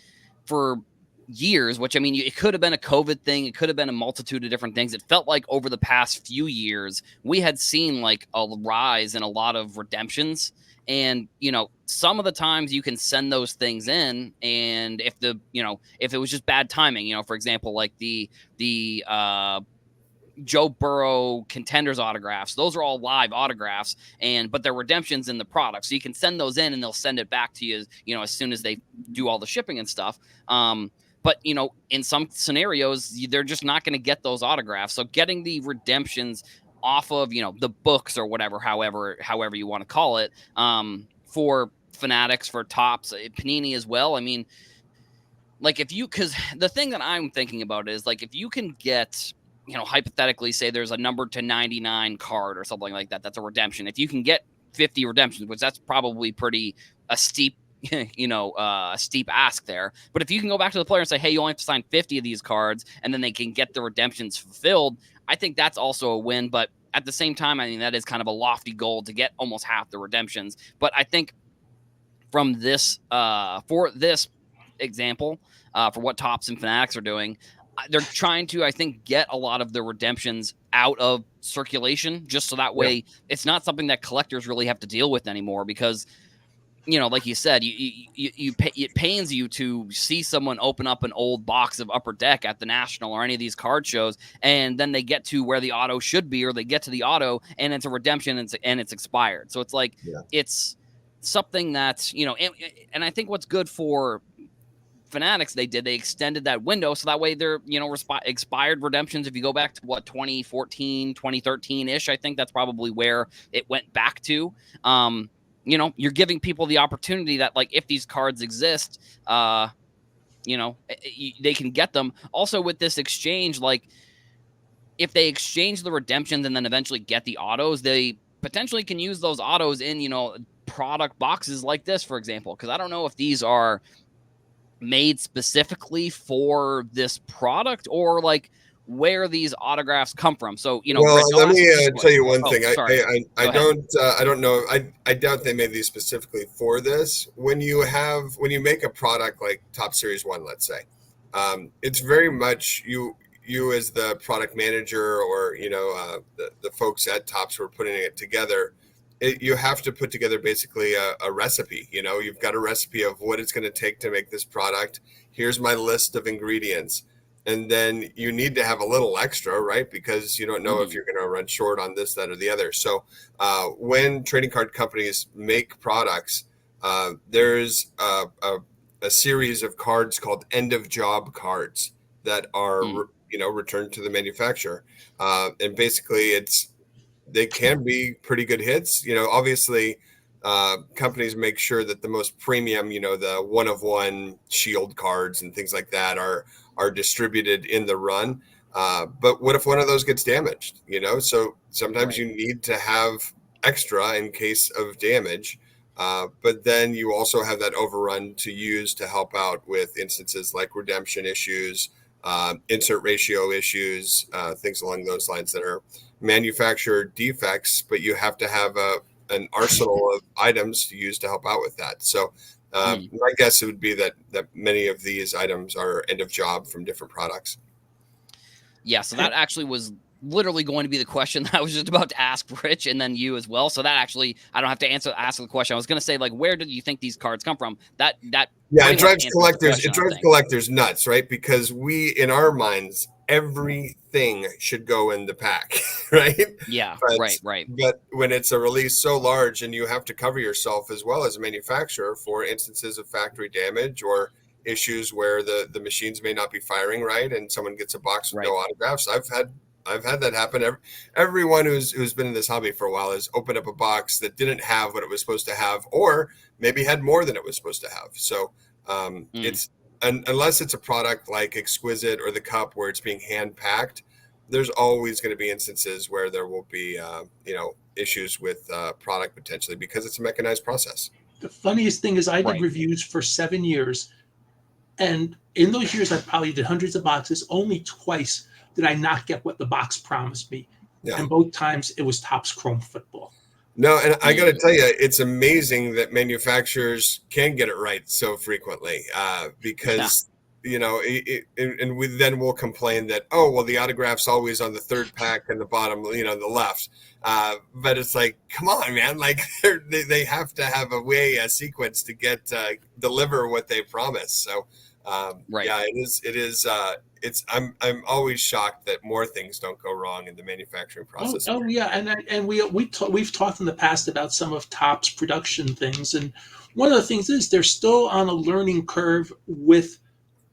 for years, which I mean, it could have been a COVID thing. It could have been a multitude of different things. It felt like over the past few years, we had seen like a rise in a lot of redemptions. And, some of the times you can send those things in. And if if it was just bad timing, for example, like the Joe Burrow contenders autographs, those are all live autographs, but they're redemptions in the product. So you can send those in and they'll send it back to you, as soon as they do all the shipping and stuff. But, in some scenarios, they're just not going to get those autographs. So getting the redemptions off of, the books or whatever, however you want to call it, for Fanatics, for Topps, Panini as well. I mean, like because the thing that I'm thinking about is like, if you can get, hypothetically say there's a number to 99 card or something like that, that's a redemption. If you can get 50 redemptions, which that's probably a steep a steep ask there. But if you can go back to the player and say, hey, you only have to sign 50 of these cards, and then they can get the redemptions fulfilled, I think that's also a win. But at the same time, I mean, that is kind of a lofty goal to get almost half the redemptions. But I think from this, for this example, for what Topps and Fanatics are doing, they're trying to, I think, get a lot of the redemptions out of circulation, just so that way it's not something that collectors really have to deal with anymore. Because, like you said, it pains you to see someone open up an old box of Upper Deck at the National or any of these card shows, and then they get to where the auto should be, or they get to the auto and it's a redemption and it's expired. So it's like, it's something that's, and I think what's good for Fanatics, they extended that window, so that way they're, expired redemptions. If you go back to 2014, 2013-ish, I think that's probably where it went back to. You're giving people the opportunity that, like, if these cards exist, they can get them. Also with this exchange, like, if they exchange the redemptions and then eventually get the autos, they potentially can use those autos in, product boxes like this, for example, because I don't know if these are made specifically for this product or like where these autographs come from. So, well, Rich, let me tell you one thing. I don't know. I doubt they made these specifically for this. When you make a product like Top Series 1, let's say, it's very much you as the product manager or, the folks at Topps who are putting it together. You have to put together basically a recipe. You've got a recipe of what it's going to take to make this product. Here's my list of ingredients. And then you need to have a little extra, right? Because you don't know if you're going to run short on this, that, or the other. So when trading card companies make products, there's a series of cards called end of job cards that are, returned to the manufacturer. And basically they can be pretty good hits. Obviously, companies make sure that the most premium, the one-of-one shield cards and things like that are distributed in the run. But what if one of those gets damaged? So sometimes you need to have extra in case of damage. But then you also have that overrun to use to help out with instances like redemption issues, insert ratio issues, things along those lines that are manufacturer defects, but you have to have an arsenal of items to use to help out with that. So my guess would be that many of these items are end of job from different products. Yeah, so that actually was literally going to be the question that I was just about to ask Rich and then you as well. So that actually, I don't have to ask the question. I was going to say, like, where did you think these cards come from? It drives collectors nuts, right? Because in our minds, everything should go in the pack, right? Yeah, right. But when it's a release so large and you have to cover yourself as well as a manufacturer for instances of factory damage or issues where the machines may not be firing right and someone gets a box with no autographs. I've had that happen. Everyone who's been in this hobby for a while has opened up a box that didn't have what it was supposed to have, or maybe had more than it was supposed to have. So it's unless it's a product like Exquisite or the Cup where it's being hand packed, there's always going to be instances where there will be issues with product potentially because it's a mechanized process. The funniest thing is I did reviews for 7 years, and in those years I probably did hundreds of boxes. Only twice did I not get what the box promised me. Yeah. And both times it was Topps Chrome Football. No, and I got to tell you, it's amazing that manufacturers can get it right so frequently because, and we then will complain that, the autograph's always on the third pack and the bottom, the left. But it's like, come on, man, like they have to have a sequence to deliver what they promise. So, it is. I'm always shocked that more things don't go wrong in the manufacturing process. And we've talked in the past about some of Topps production things, and one of the things is they're still on a learning curve with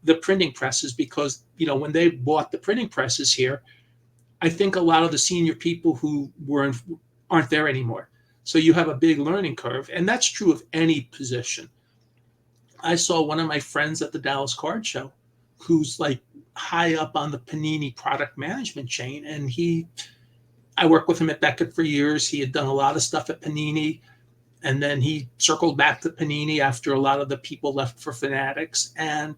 the printing presses because when they bought the printing presses here, I think a lot of the senior people who aren't there anymore. So you have a big learning curve, and that's true of any position. I saw one of my friends at the Dallas Card Show who's like high up on the Panini product management chain. And I worked with him at Beckett for years. He had done a lot of stuff at Panini. And then he circled back to Panini after a lot of the people left for Fanatics. And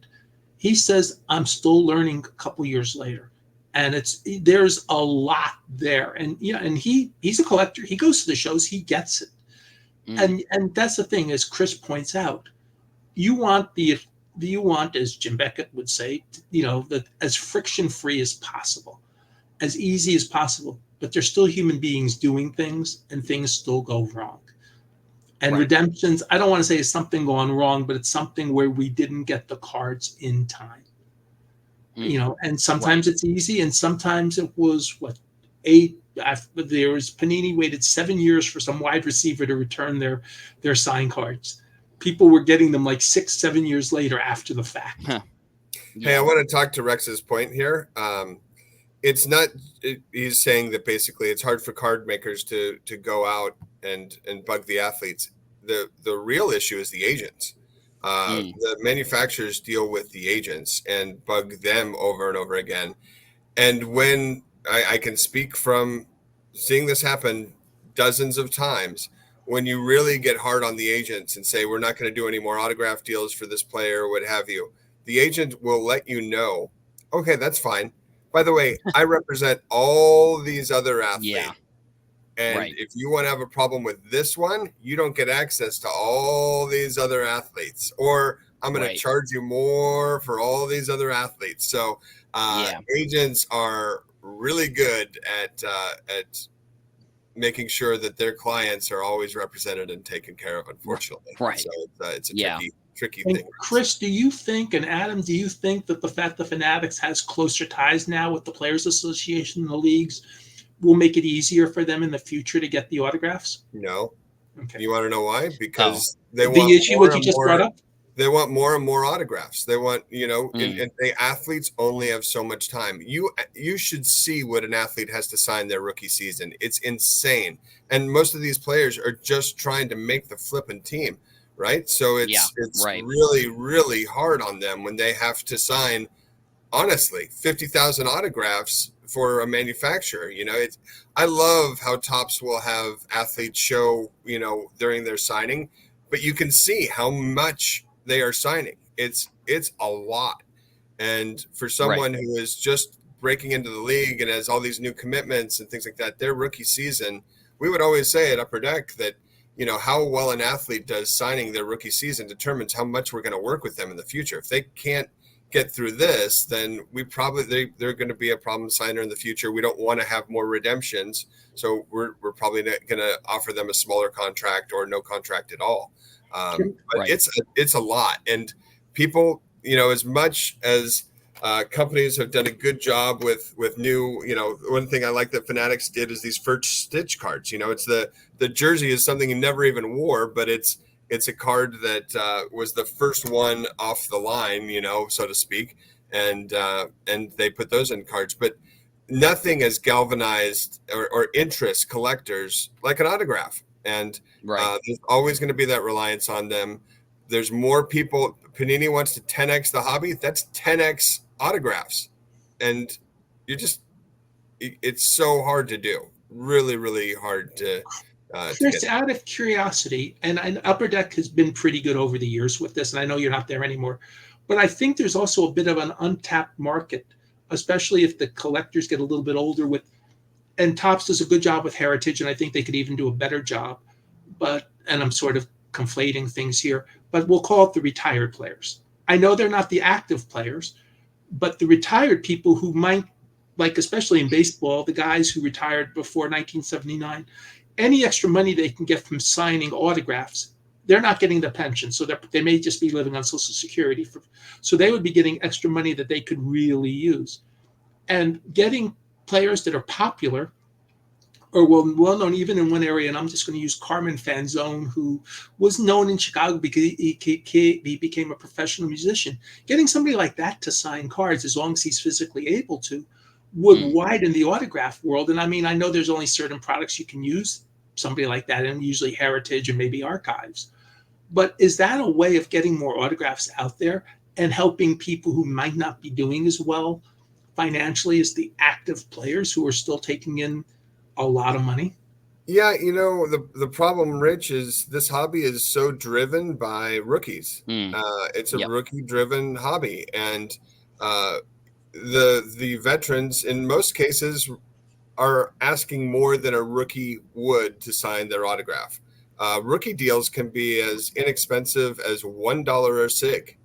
he says, I'm still learning a couple years later. And there's a lot there. And and he's a collector. He goes to the shows, he gets it. And that's the thing, as Chris points out, you want, as Jim Beckett would say, as friction-free as possible, as easy as possible. But they're still human beings doing things, and things still go wrong. And redemptions, I don't want to say it's something gone wrong, but it's something where we didn't get the cards in time. And sometimes it's easy, and sometimes it was Panini waited 7 years for some wide receiver to return their signed cards. People were getting them like 6-7 years later after the fact. Huh. Hey, I want to talk to Rex's point here. It's not. He's saying that basically it's hard for card makers to go out and bug the athletes. The real issue is the agents. The manufacturers deal with the agents and bug them over and over again. And when I can speak from seeing this happen dozens of times, when you really get hard on the agents and say, we're not going to do any more autograph deals for this player or what have you, the agent will let you know, okay, that's fine. By the way, I represent all these other athletes. Yeah. And if you want to have a problem with this one, you don't get access to all these other athletes, or I'm going to charge you more for all these other athletes. So agents are really good at making sure that their clients are always represented and taken care of, unfortunately. So it's a tricky thing. Chris, do you think, and Adam, do you think that the fact that Fanatics has closer ties now with the Players Association and the leagues will make it easier for them in the future to get the autographs? No. Okay. You want to know why? Because they want the issue what you just brought up. They want more and more autographs. They want, and the athletes only have so much time. You should see what an athlete has to sign their rookie season. It's insane. And most of these players are just trying to make the flipping team, right? So it's really, really hard on them when they have to sign, honestly, 50,000 autographs for a manufacturer. I love how Topps will have athletes show, during their signing, but you can see how much they are signing. It's a lot. And for someone who is just breaking into the league and has all these new commitments and things like that, their rookie season, we would always say at Upper Deck that, how well an athlete does signing their rookie season determines how much we're going to work with them in the future. If they can't get through this, then they're going to be a problem signer in the future. We don't want to have more redemptions, so we're probably going to offer them a smaller contract or no contract at all. But it's a lot, and people, as much as companies have done a good job with new, one thing I like that Fanatics did is these first stitch cards. It's the jersey is something you never even wore, but it's a card that was the first one off the line, so to speak, and they put those in cards. But nothing has galvanized or interest collectors like an autograph. And there's always going to be that reliance on them. There's more people. Panini wants to 10x the hobby. That's 10x autographs, and it's so hard to do. Really, really hard to. Chris, out of curiosity, and Upper Deck has been pretty good over the years with this, and I know you're not there anymore, but I think there's also a bit of an untapped market, especially if the collectors get a little bit older and Topps does a good job with heritage, and I think they could even do a better job. And I'm sort of conflating things here, but we'll call it the retired players. I know they're not the active players, but the retired people who might, like especially in baseball, the guys who retired before 1979, any extra money they can get from signing autographs, they're not getting the pension. So they may just be living on Social Security. So they would be getting extra money that they could really use. And getting players that are popular or well known even in one area, and I'm just going to use Carmen Fanzone, who was known in Chicago because he became a professional musician. Getting somebody like that to sign cards, as long as he's physically able to, would widen the autograph world. And I mean, I know there's only certain products you can use somebody like that in, usually Heritage and maybe Archives. But is that a way of getting more autographs out there and helping people who might not be doing as well financially as the active players who are still taking in a lot of money? Yeah, the problem, Rich, is this hobby is so driven by rookies. Mm. It's a Yep. rookie-driven hobby, and the veterans, in most cases, are asking more than a rookie would to sign their autograph. Rookie deals can be as inexpensive as $1 a sig,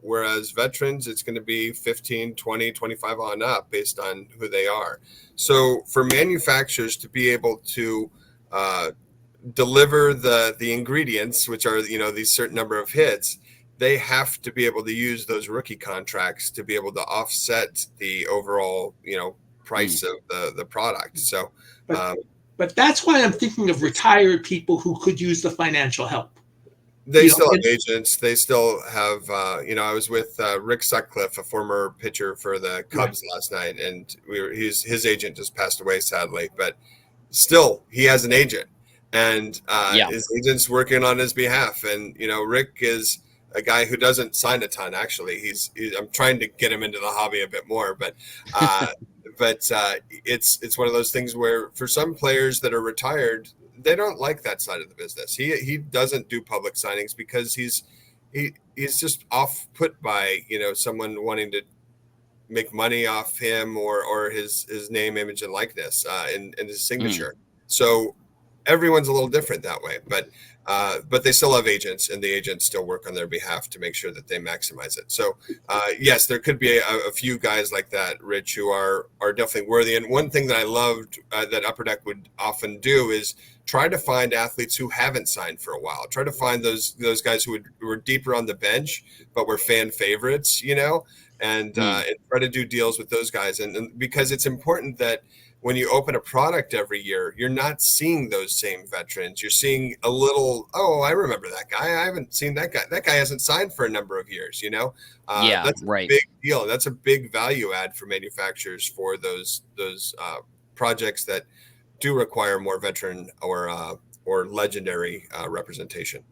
whereas veterans, it's going to be 15, 20, 25 on up based on who they are. So for manufacturers to be able to deliver the ingredients, which are these certain number of hits, they have to be able to use those rookie contracts to be able to offset the overall price of the product. So but that's why I'm thinking of retired people who could use the financial help. they still have agents. They still have, I was with Rick Sutcliffe, a former pitcher for the Cubs last night, and his agent just passed away, sadly, but still he has an agent, and his agent's working on his behalf. And Rick is a guy who doesn't sign a ton. Actually, I'm trying to get him into the hobby a bit more, but it's one of those things where for some players that are retired, they don't like that side of the business. He doesn't do public signings because he's just off put by someone wanting to make money off him or his name, image, and likeness and his signature. So everyone's a little different that way, but they still have agents, and the agents still work on their behalf to make sure that they maximize it. So yes, there could be a few guys like that, Rich, who are definitely worthy. And one thing that I loved that Upper Deck would often do is try to find athletes who haven't signed for a while. Try to find those guys who were deeper on the bench but were fan favorites, and try to do deals with those guys. And because it's important that when you open a product every year, you're not seeing those same veterans. You're seeing a little, oh, I remember that guy. I haven't seen that guy. That guy hasn't signed for a number of years, That's a big deal. That's a big value add for manufacturers for those projects that do require more veteran or legendary representation.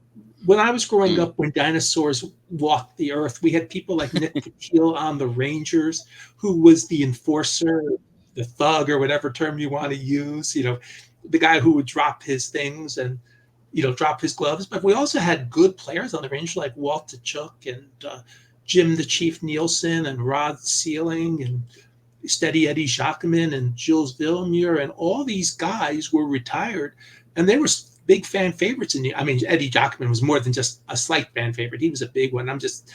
When I was growing up, when dinosaurs walked the earth, we had people like Nick Patil on the Rangers, who was the enforcer, the thug, or whatever term you want to use, the guy who would drop his things and, drop his gloves. But we also had good players on the Rangers like Walt Tkachuk and Jim the Chief Nielsen and Rod Sealing and Steady Eddie Jacquemin and Gilles Villemure, and all these guys were retired, and they were big fan favorites Eddie Jacquemin was more than just a slight fan favorite. He was a big one. I'm just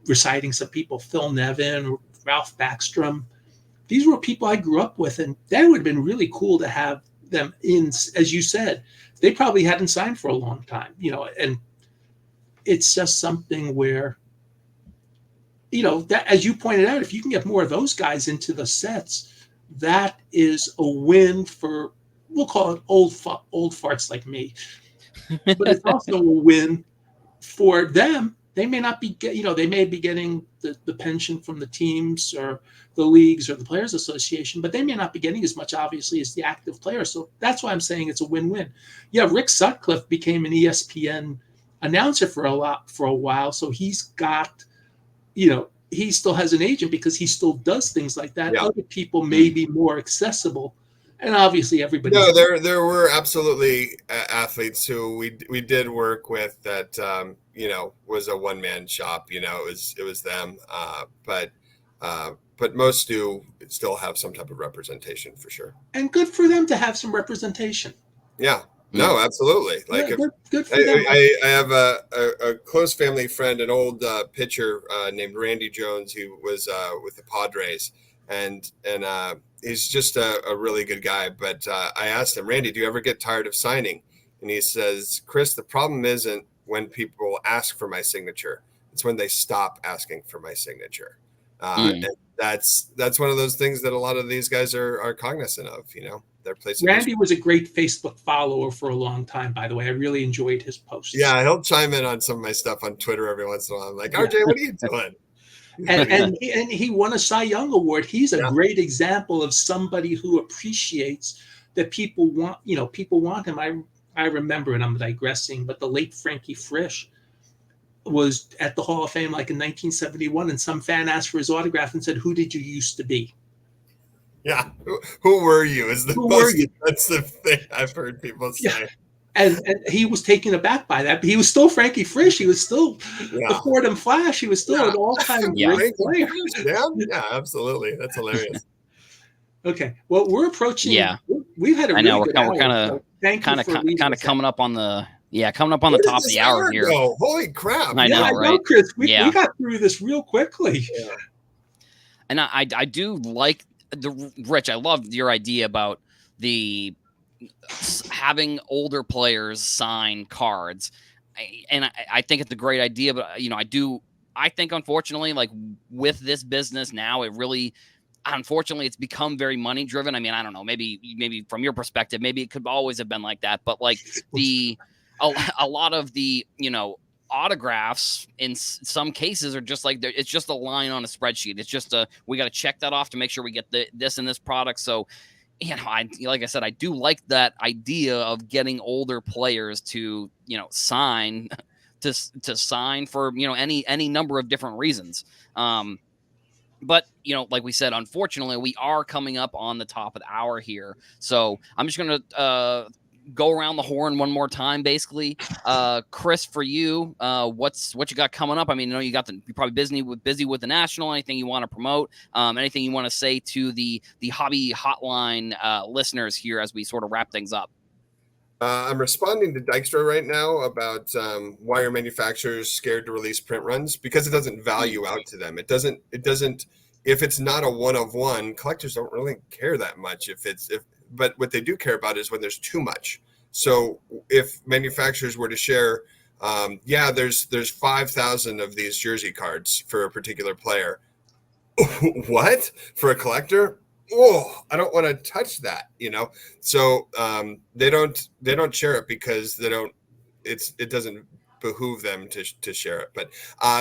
reciting some people: Phil Nevin, Ralph Backstrom. These were people I grew up with, and that would have been really cool to have them in. As you said, they probably hadn't signed for a long time, and it's just something where, that, as you pointed out, if you can get more of those guys into the sets, that is a win for, we'll call it old farts like me. But it's also a win for them. They may not be, they may be getting the pension from the teams or the leagues or the Players Association, but they may not be getting as much, obviously, as the active player. So that's why I'm saying it's a win-win. Yeah, Rick Sutcliffe became an ESPN announcer for a while, so he's got, he still has an agent because he still does things like that. Yeah. Other people may be more accessible. And obviously everybody. No, there were absolutely athletes who we did work with that was a one-man shop. It was them. But most do still have some type of representation for sure. And good for them to have some representation. Yeah. No, absolutely. Like good for them. I have a close family friend, an old pitcher named Randy Jones, who was with the Padres, and he's just a really good guy. But I asked him, Randy, do you ever get tired of signing? And he says, Chris, the problem isn't when people ask for my signature. It's when they stop asking for my signature. And that's one of those things that a lot of these guys are cognizant of, They're placing. Randy was a great Facebook follower for a long time, by the way. I really enjoyed his posts. Yeah, he'll chime in on some of my stuff on Twitter every once in a while. I'm like, RJ, what are you doing? and he won a Cy Young Award. He's a great example of somebody who appreciates that people want, people want him. I remember, and I'm digressing, but the late Frankie Frisch was at the Hall of Fame like in 1971, and some fan asked for his autograph and said, "Who did you used to be?" Yeah. Who were you is the Who were most you? offensive thing I've heard people say. Yeah. And he was taken aback by that. But he was still Frankie Frisch. He was still the Fordham Flash. He was still an all-time great player. Yeah, absolutely. That's hilarious. Okay. Well, we're approaching. Yeah. We've had a really good hour. We're kind of So thank you for leading us coming up on the top of the hour here. Holy crap! I know, right? Chris. We got through this real quickly. Yeah. And I do like Rich. I love your idea about the having older players sign cards, and I think it's a great idea. But I think unfortunately, like with this business now, unfortunately, it's become very money driven. I mean, I don't know, maybe from your perspective, maybe it could always have been like that, but like a lot of the autographs in some cases are just like it's just a line on a spreadsheet. It's just we got to check that off to make sure we get this and this product. So like I said, I do like that idea of getting older players to sign to sign for any number of different reasons. But like we said, unfortunately, we are coming up on the top of the hour here, so I'm just gonna go around the horn one more time, basically. Chris, for you, what you got coming up? I mean, you're probably busy with the National. Anything you want to promote? Anything you want to say to the Hobby Hotline listeners here as we sort of wrap things up? I'm responding to Dykstra right now about why are manufacturers scared to release print runs, because it doesn't value out to them. It doesn't. If it's not a one of one, collectors don't really care that much. But what they do care about is when there's too much. So if manufacturers were to share, there's 5,000 of these jersey cards for a particular player. What? For a collector? Oh, I don't want to touch that, So they don't share it because it doesn't behoove them to share it. But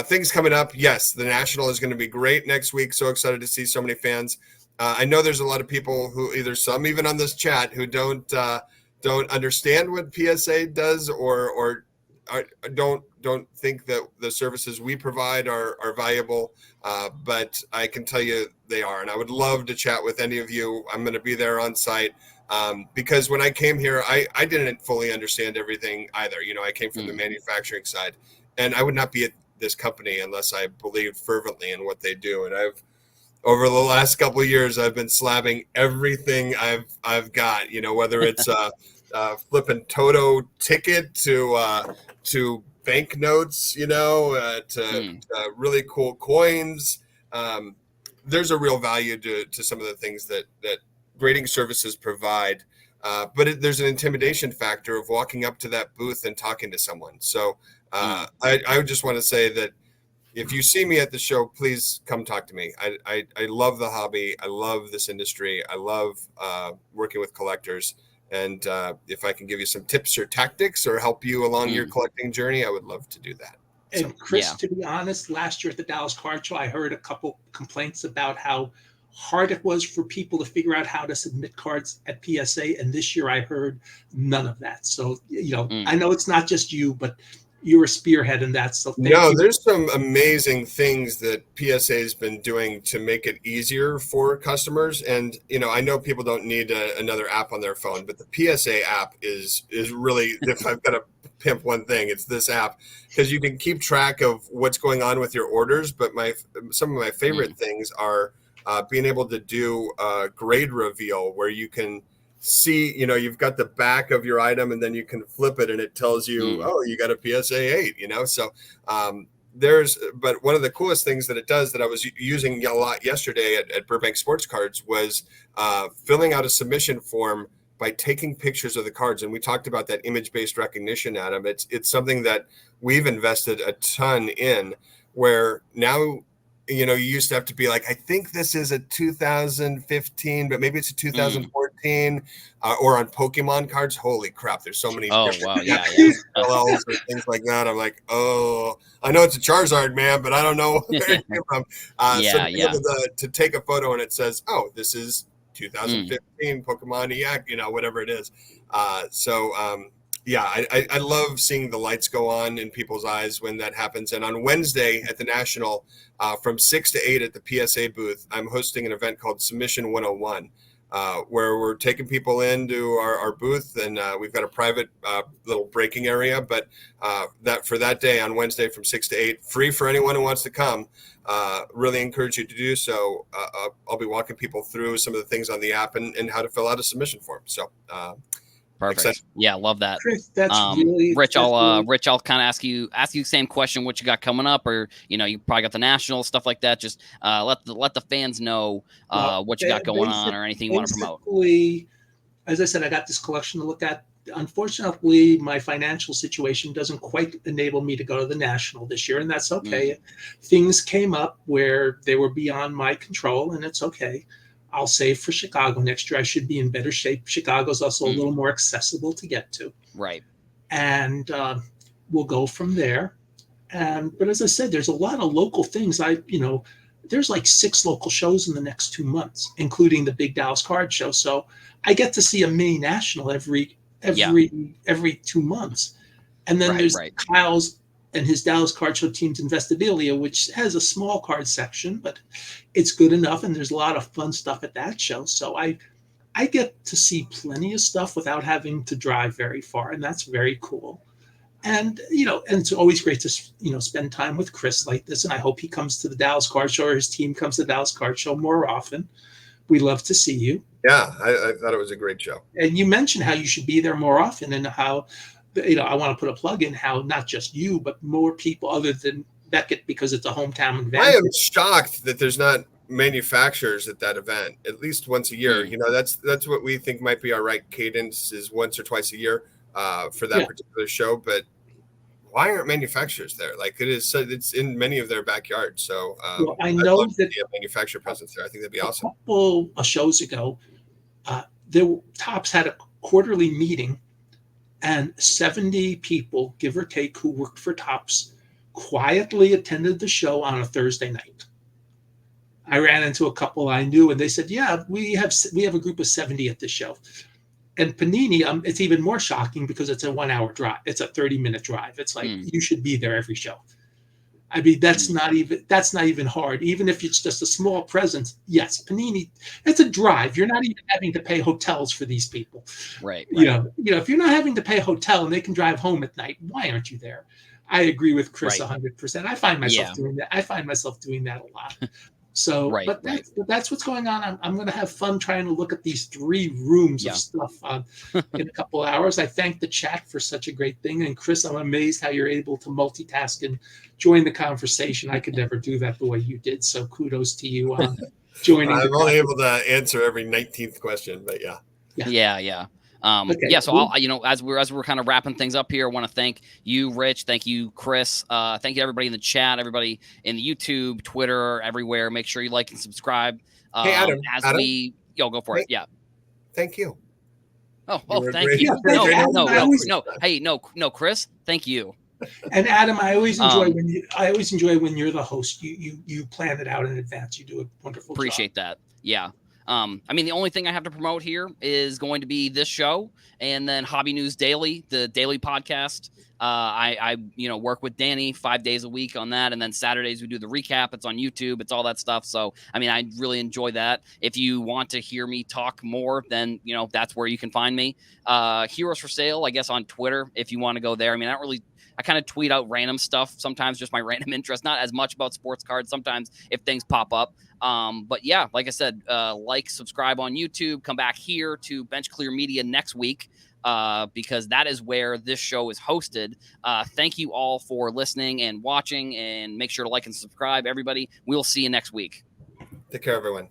things coming up, yes, the National is going to be great next week. So excited to see so many fans. I know there's a lot of people who some even on this chat who don't understand what PSA does or don't think that the services we provide are valuable, but I can tell you they are, and I would love to chat with any of you. I'm going to be there on site because when I came here, I didn't fully understand everything either. I came from the manufacturing side, and I would not be at this company unless I believed fervently in what they do. And over the last couple of years, I've been slabbing everything I've got, whether it's flipping Toto ticket to banknotes, to really cool coins. There's a real value to some of the things that grading services provide. But there's an intimidation factor of walking up to that booth and talking to someone. So I just want to say that if you see me at the show, please come talk to me. I love the hobby. I love this industry. I love working with collectors. And if I can give you some tips or tactics or help you along your collecting journey, I would love to do that. And Chris, to be honest, last year at the Dallas Card Show, I heard a couple complaints about how hard it was for people to figure out how to submit cards at PSA. And this year I heard none of that. So, I know it's not just you, but you're a spearhead in that. So there's some amazing things that PSA has been doing to make it easier for customers. And, I know people don't need another app on their phone, but the PSA app is really, if I've got to pimp one thing, it's this app, because you can keep track of what's going on with your orders. But some of my favorite things are being able to do a grade reveal where you can see, you've got the back of your item and then you can flip it and it tells you, oh, you got a PSA 8, so but one of the coolest things that it does that I was using a lot yesterday at Burbank Sports Cards was filling out a submission form by taking pictures of the cards. And we talked about that image-based recognition, Adam. It's something that we've invested a ton in, where now you used to have to be like, I think this is a 2015, but maybe it's a 2014, or on Pokemon cards. Holy crap, there's so many different parallels or things like that. I'm like, oh, I know it's a Charizard, man, but I don't know where it came from. To take a photo and it says, oh, this is 2015 Pokemon EX, whatever it is. Yeah, I love seeing the lights go on in people's eyes when that happens. And on Wednesday at the National, from 6 to 8 at the PSA booth, I'm hosting an event called Submission 101, where we're taking people into our booth, and we've got a private little breaking area. But that for that day on Wednesday from 6 to 8, free for anyone who wants to come. Really encourage you to do so. I'll be walking people through some of the things on the app and how to fill out a submission form. So perfect. excited. Yeah, love that. Chris, that's really Rich. I'll kind of ask you the same question. What you got coming up, or you probably got the national stuff like that. Just let the fans know what you got going on, or anything you want to promote. As I said, I got this collection to look at. Unfortunately, my financial situation doesn't quite enable me to go to the national this year, and that's okay. Things came up where they were beyond my control, and it's okay. I'll save for Chicago next year. I should be in better shape. Chicago's also a little more accessible to get to. Right. And we'll go from there. But as I said, there's a lot of local things. There's like 6 local shows in the next 2 months, including the big Dallas Card Show. So I get to see a mini national every 2 months. And then there's Kyle's and his Dallas Card Show team's Investabilia, which has a small card section, but it's good enough. And there's a lot of fun stuff at that show. So I get to see plenty of stuff without having to drive very far. And that's very cool. And, and it's always great to, spend time with Chris like this. And I hope he comes to the Dallas Card Show, or his team comes to the Dallas Card Show more often. We love to see you. Yeah, I thought it was a great show. And you mentioned how you should be there more often, and how, I want to put a plug in how not just you, but more people other than Beckett, because it's a hometown event. I am shocked that there's not manufacturers at that event at least once a year. That's what we think might be our right cadence, is once or twice a year for that particular show. But why aren't manufacturers there? Like it's in many of their backyards. So I know that a manufacturer presence there. I think that'd be awesome. A couple of shows ago, Topps had a quarterly meeting, and 70 people, give or take, who worked for Topps quietly attended the show on a Thursday night. I ran into a couple I knew, and they said, "Yeah, we have a group of 70 at the show." And Panini, it's even more shocking because it's a 1-hour drive. It's a 30-minute drive. It's like you should be there every show. I mean, that's not even hard. Even if it's just a small presence. Yes, Panini, it's a drive. You're not even having to pay hotels for these people. Right. If you're not having to pay a hotel and they can drive home at night, why aren't you there? I agree with Chris 100%. I find myself doing that. I find myself doing that a lot. So, but that's what's going on. I'm going to have fun trying to look at these 3 rooms of stuff in a couple of hours. I thank the chat for such a great thing. And Chris, I'm amazed how you're able to multitask and join the conversation. I could never do that the way you did. So kudos to you on joining. I'm only able to answer every 19th question, but yeah. So I'll, as we're kind of wrapping things up here, I want to thank you, Rich. Thank you, Chris. Thank you, everybody in the chat, everybody in the YouTube, Twitter, everywhere. Make sure you like and subscribe. Hey, Adam, go for it. Yeah. Thank you. Thank you. No. Hey, no, Chris. Thank you. And Adam, I always enjoy when you're the host. You plan it out in advance. You do a wonderful job. Appreciate that. Yeah. The only thing I have to promote here is going to be this show, and then Hobby News Daily, the daily podcast. I work with Danny 5 days a week on that, and then Saturdays we do the recap. It's on YouTube. It's all that stuff. So, I really enjoy that. If you want to hear me talk more, then, that's where you can find me. Heroes for Sale, I guess, on Twitter, if you want to go there. I kind of tweet out random stuff, sometimes just my random interest, not as much about sports cards, sometimes if things pop up. But yeah, like I said, subscribe on YouTube, come back here to Bench Clear Media next week, because that is where this show is hosted. Thank you all for listening and watching, and make sure to like and subscribe, everybody. We'll see you next week. Take care, everyone.